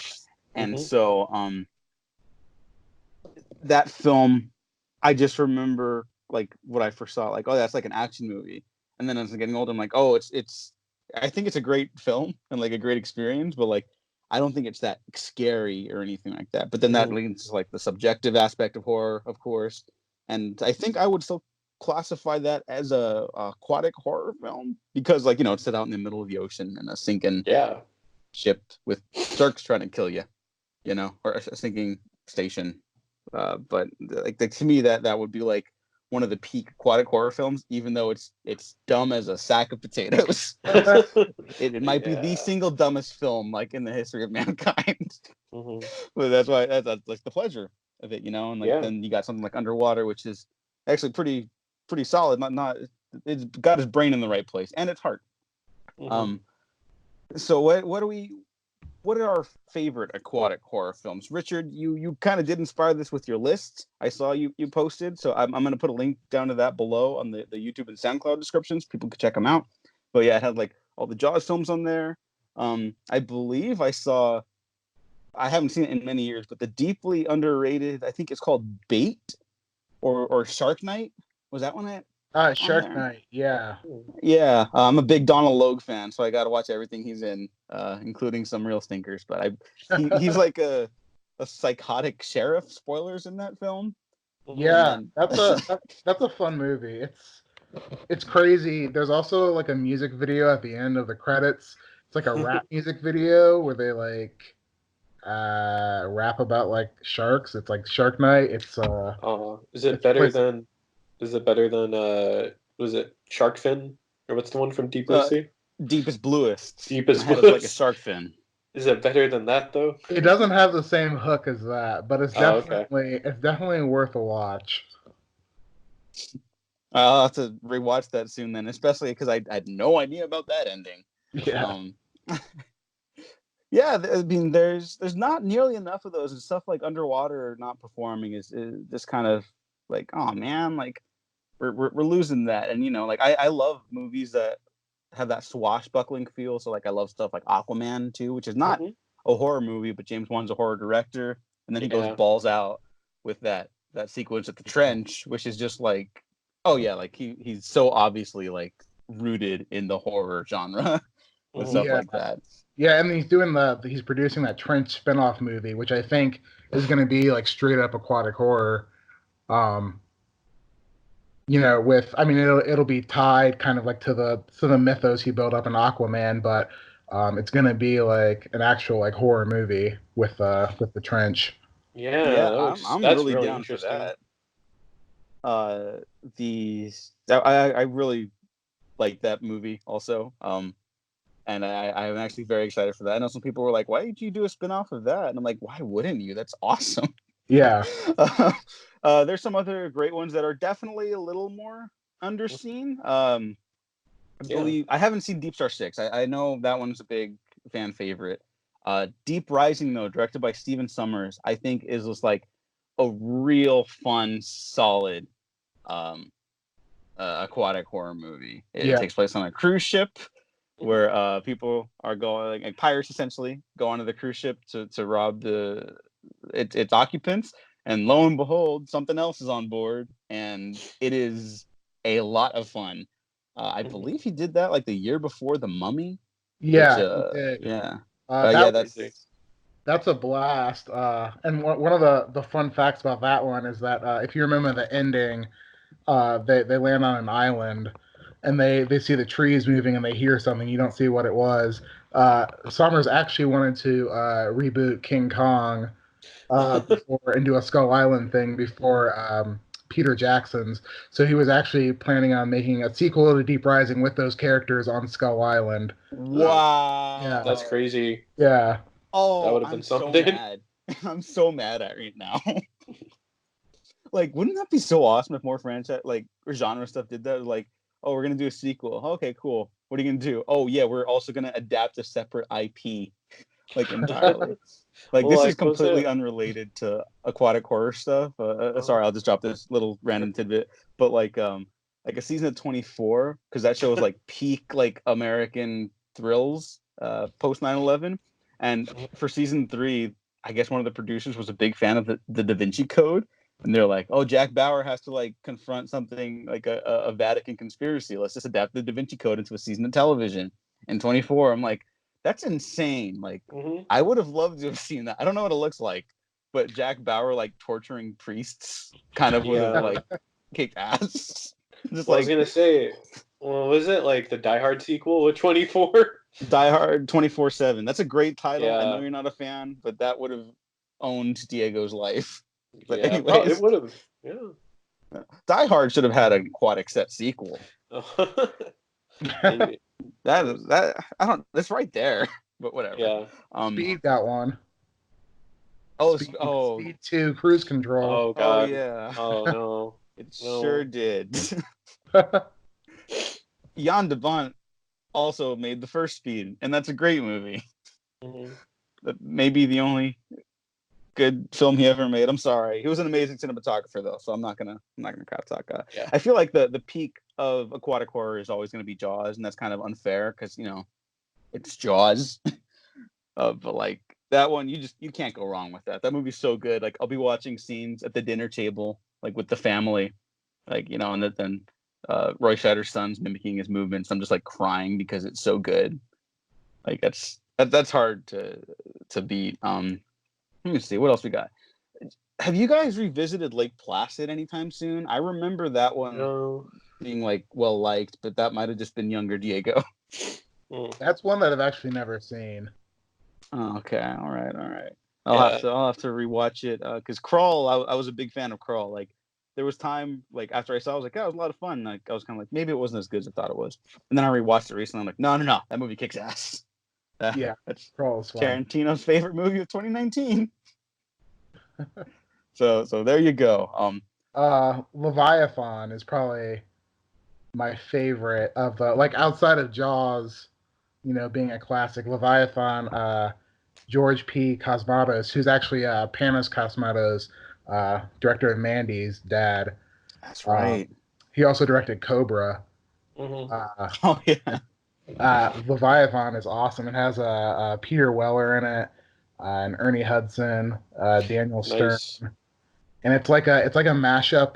And Mhm. so that film, I just remember like what I first saw, like, oh, that's like an action movie. And then as I'm getting older, I'm like, oh, it's I think it's a great film and like a great experience, but like I don't think it's that scary or anything like that. But then that Mhm. leads to like the subjective aspect of horror, of course. And I think I would still classify that as a aquatic horror film because like, it's set out in the middle of the ocean in a sinking Yeah. ship with sharks trying to kill you, or a sinking station. But like to me, that would be like one of the peak aquatic horror films, even though it's dumb as a sack of potatoes. It might be the Yeah. single dumbest film like in the history of mankind. Mhm. But that's why that's like the pleasure of it, and like Yeah. then you got something like Underwater, which is actually pretty solid. Not it's got his brain in the right place and its heart. Mhm. Um, so what are our favorite aquatic horror films? Richard, you kind of did inspire this with your list. I saw you posted, so I'm going to put a link down to that below on the YouTube and SoundCloud descriptions. People could check them out. But yeah, it had like all the Jaws films on there. I believe I haven't seen it in many years, but the deeply underrated, I think it's called Bait or Shark Night. Was that one on Shark there? Night, yeah. Mhm. Yeah, I'm a big Donald Logue fan, so I got to watch everything he's in, including some real stinkers. But he's like a psychotic sheriff. Spoilers in that film, and Yeah, then that's a fun movie. It's crazy. There's also like a music video at the end of the credits. It's like a rap music video where they like rap about like sharks. It's like Shark Night. Is it It's better place than? Is it better than? Was it Shark Fin or what's the one from Deep Blue uh, Sea? deepest bluest. My Deepest head is like a Blues. shark fin. Is it better than that though? It doesn't have the same hook as that, but Oh, okay. it's definitely worth a watch. I'll have to rewatch that soon then, especially because I had no idea about that ending. Yeah. Um, yeah, I mean, there's not nearly enough of those, and stuff like Underwater not performing is just kind of like, oh man, like we're losing that. And like I love movies that have that swashbuckling feel. So like I love stuff like Aquaman too, which is not Mhm. a horror movie, but James Wan's a horror director, and then he goes Yeah. balls out with that sequence at the trench, which is just like, oh yeah, like he's so obviously like rooted in the horror genre with Mhm. stuff Yeah. like that. Yeah, and he's producing that Trench spin-off movie, which I think is going to be like straight up aquatic horror. Um, with I mean it'll be tied kind of like to the mythos he built up in Aquaman, but it's going to be like an actual like horror movie with the Trench. Yeah, Yeah, I'm that's really really down for interesting. that. The I really like that movie also. And I'm actually very excited for that. I know some people were like, "Why did you do a spinoff of that?" And I'm like, "Why wouldn't you? That's awesome." Yeah. There's some other great ones that are definitely a little more underseen. I believe I haven't seen Deep Star 6. I know that one's a big fan favorite. Deep Rising, though, directed by Steven Sommers, I think is just like a real fun, solid aquatic horror movie. It takes place on a cruise ship where people are going, like pirates essentially, go onto the cruise ship to rob its occupants. And lo and behold, something else is on board, and it is a lot of fun. I believe he did that like the year before The Mummy. Yeah, Which, he did. yeah. That's a blast. And one of the fun facts about that one is that if you remember the ending, they land on an island, and they see the trees moving, and they hear something. You don't see what it was. Summers actually wanted to reboot King Kong and do a Skull Island thing before Peter Jackson's. So he was actually planning on making a sequel to Deep Rising with those characters on Skull Island. Wow. Yeah. That's crazy. Yeah. Oh, that would have been something. So mad. I'm so mad at right now. Like, wouldn't that be so awesome if more franchise, like, or genre stuff did that? Like, oh, we're going to do a sequel. Okay, cool. What are you going to do? Oh, yeah, we're also going to adapt a separate IP, like, entirely. Like, Well, this is completely unrelated to aquatic horror stuff. Sorry, I'll just drop this little random tidbit. But, like a season of 24, because that show was, like, peak, like, American thrills post 9/11. And for season 3, I guess one of the producers was a big fan of the Da Vinci Code. And they're like, oh, Jack Bauer has to like confront something like a Vatican conspiracy. Let's just adapt the Da Vinci Code into a season of television. In 24, I'm like, that's insane. Like, I would have loved to have seen that. I don't know what it looks like, but Jack Bauer like torturing priests kind of would have like kicked ass. Just I was gonna say, well, was it like the Die Hard sequel with 24? Die Hard 24/7. That's a great title. Yeah. I know you're not a fan, but that would have owned Diego's life. But anyways, it would have. Yeah. Die Hard should have had an aquatic set sequel. that I don't. That's right there. But whatever. Yeah. Speed got one. Speed 2 Cruise Control. Oh god. Oh yeah. Oh no. It sure did. Jan de Bont also made the first Speed, and that's a great movie. That may be the only good film he ever made. I'm sorry. He was an amazing cinematographer though, so I'm not gonna crap talk. I feel like the peak of aquatic horror is always gonna be Jaws, and that's kind of unfair because it's Jaws. But like that one, you can't go wrong with that. That movie's so good. Like I'll be watching scenes at the dinner table, like with the family, like and then Roy Scheider's son's mimicking his movements. I'm just like crying because it's so good. Like that's hard to beat. Let me see what else we got. Have you guys revisited Lake Placid anytime soon? I remember that one being like well liked, but that might have just been younger Diego. That's one that I've actually never seen. Oh, okay, all right. I'll have to rewatch it because Crawl. I was a big fan of Crawl. Like there was time like after I saw, it, I was like, oh, it was a lot of fun. Like I was kind of like maybe it wasn't as good as I thought it was, and then I rewatched it recently. I'm like, no, that movie kicks ass. That's Crawl's fun. Tarantino's favorite movie of 2019. So there you go. Leviathan is probably my favorite of the outside of Jaws, being a classic. Leviathan, George P. Cosmatos, who's actually Panos Cosmatos, director of Mandy's dad. That's right. He also directed Cobra. Oh yeah. Leviathan is awesome. It has Peter Weller in it, and Ernie Hudson, Daniel Stern, and it's like a mashup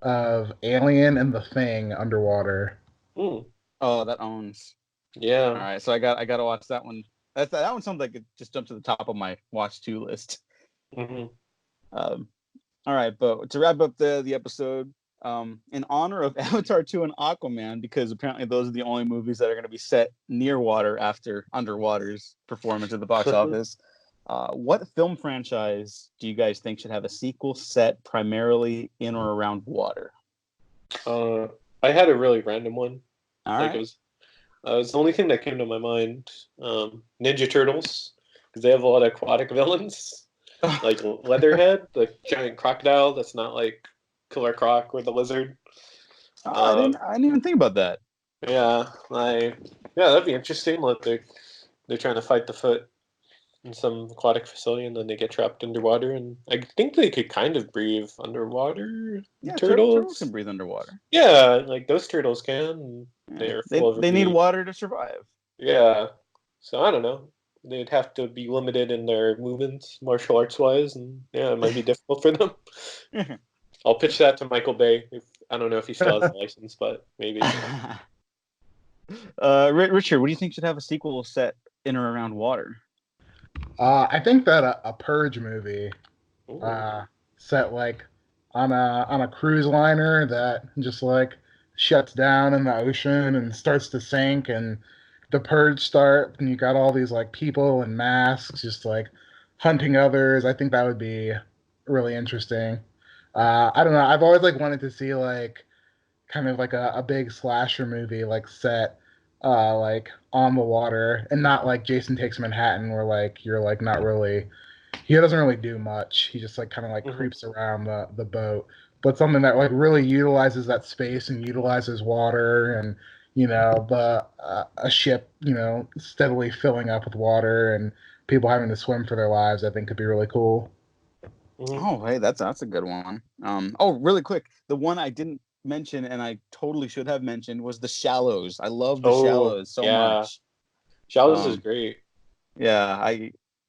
of Alien and The Thing underwater. Oh, that owns. Yeah. All right, so I got to watch that one. That one sounds like it just jumped to the top of my watch to list. All right, but to wrap up the episode. In honor of Avatar 2 and Aquaman, because apparently those are the only movies that are going to be set near water after Underwater's performance at the box office. What film franchise do you guys think should have a sequel set primarily in or around water? I had a really random one. All right. It was the only thing that came to my mind. Ninja Turtles, because they have a lot of aquatic villains. like Leatherhead, the giant crocodile that's not like Killer Croc or the lizard. I didn't even think about that. Yeah, that'd be interesting. Like they're trying to fight the foot in some aquatic facility, and then they get trapped underwater. And I think they could kind of breathe underwater. Yeah, turtles Turtles. can breathe underwater. Yeah, like those turtles can. Yeah. They are full of They need water to survive. Yeah. So I don't know. They'd have to be limited in their movements, martial arts wise, and yeah, it might be difficult for them. I'll pitch that to Michael Bay. I don't know if he still has a license, but maybe. Richard, what do you think should have a sequel set in or around water? I think that a Purge movie Ooh. set like on a cruise liner that just like shuts down in the ocean and starts to sink, and the Purge start, and you got all these like people in masks just like hunting others. I think that would be really interesting. I don't know. I've always like wanted to see like kind of like a big slasher movie like set like on the water, and not like Jason Takes Manhattan where like you're like not really, he doesn't really do much. He just like kind of like creeps around the boat. But something that like really utilizes that space and utilizes water, and you know a ship steadily filling up with water and people having to swim for their lives, I think could be really cool. Oh, hey, that's a good one. Really quick, the one I didn't mention and I totally should have mentioned was The Shallows. I love The Shallows so much. Shallows is great. Yeah,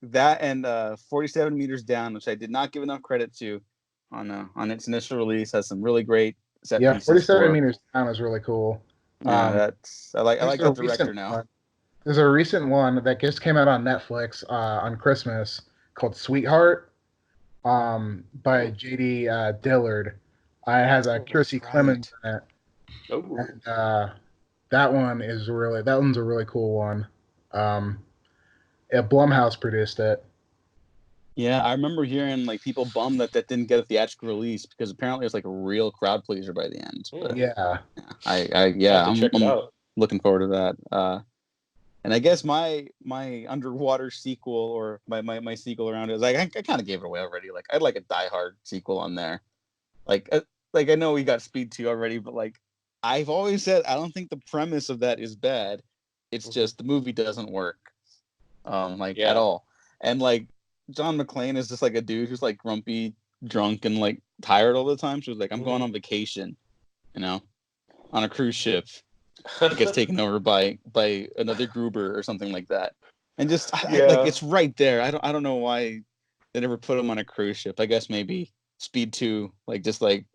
that and 47 Meters Down, which I did not give enough credit to on its initial release, has some really great set pieces. 47 Meters Down is really cool. I like that director now. One. There's a recent one that just came out on Netflix on Christmas called Sweetheart. By J.D. Dillard. It has Kiersey Clemens in it. And that one's a really cool one. Blumhouse produced it. Yeah, I remember hearing like people bummed that didn't get a theatrical release because apparently it's like a real crowd pleaser by the end. But, I'm looking forward to that. And I guess my underwater sequel or my sequel around it is like I kind of gave it away already. Like I'd like a Die Hard sequel on there. Like I know we got Speed 2 already, but like I've always said I don't think the premise of that is bad. It's just the movie doesn't work. At all. And like John McClane is just like a dude who's like grumpy, drunk, and like tired all the time. So he's like, I'm going on vacation, on a cruise ship. It gets taken over by another Gruber or something like that, and just like it's right there. I don't know why they never put him on a cruise ship. I guess maybe Speed 2 like just like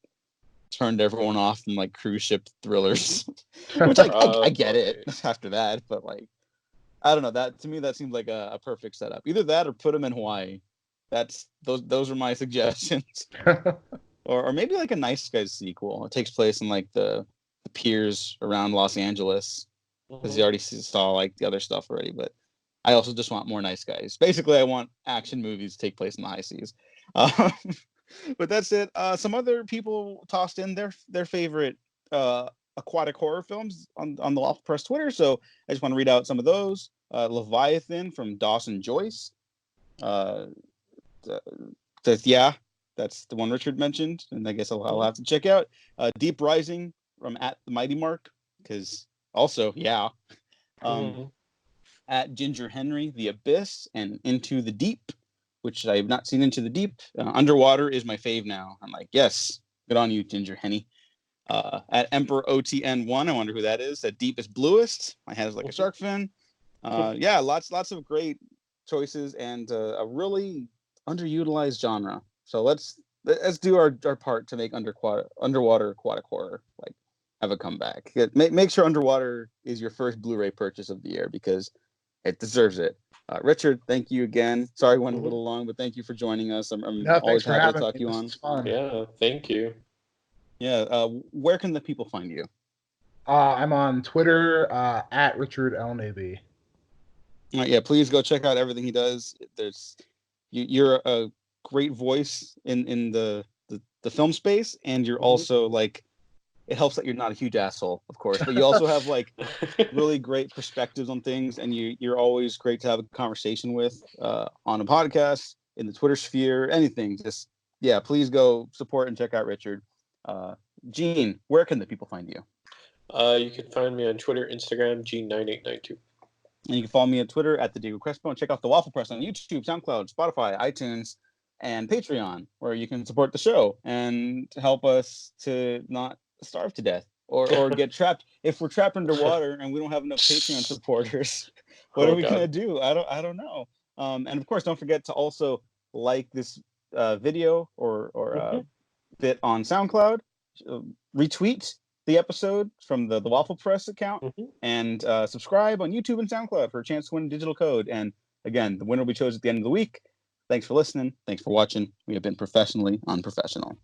turned everyone off from like cruise ship thrillers, which I get it after that, but like I don't know, that to me that seems like a perfect setup. Either that or put him in Hawaii. Those are my suggestions, or maybe like a Nice Guys sequel. It takes place in like the piers around Los Angeles because you already saw like the other stuff already, but I also just want more Nice Guys. Basically, I want action movies to take place in the high seas. But that's it. Some other people tossed in their favorite aquatic horror films on the Lawful Press Twitter, so I just want to read out some of those. Leviathan from Dawson Joyce. That's the one Richard mentioned, and I guess I'll have to check out. Deep Rising from at the Mighty Mark, because also at Ginger Henry, The Abyss, and Into the Deep, which I have not seen. Into the Deep. Underwater is my fave now. I'm like, yes, good on you, Ginger Henny. At Emperor OTN1, I wonder who that is. At Deepest Bluest, my head is like a shark fin. Lots of great choices and a really underutilized genre. So let's do our part to make underwater aquatic horror like have a comeback. Make sure Underwater is your first Blu-ray purchase of the year because it deserves it. Richard, thank you again. Sorry, went a little long, but thank you for joining us. I'm always happy to talk you on. Yeah, thank you. Yeah, where can the people find you? I'm on Twitter at Richard L. Newby. Yeah, please go check out everything he does. You're a great voice in the film space, and you're also like, it helps that you're not a huge asshole, of course, but you also have like really great perspectives on things, and you're always great to have a conversation with on a podcast. in the Twitter sphere, anything. Just please go support and check out Richard. Gene, where can the people find you? You can find me on Twitter, Instagram, Gene9892. And you can follow me on Twitter at the Diego Crespo, and check out the Waffle Press on YouTube, SoundCloud, Spotify, iTunes, and Patreon, where you can support the show and help us to not starve to death or get trapped. If we're trapped underwater and we don't have enough Patreon supporters, what are we gonna do? I don't know. And of course, don't forget to also like this video or bit on SoundCloud, retweet the episode from the Waffle Press account, and subscribe on YouTube and SoundCloud for a chance to win a digital code. And again, the winner will be chosen at the end of the week. Thanks for listening. Thanks for watching. We have been professionally unprofessional.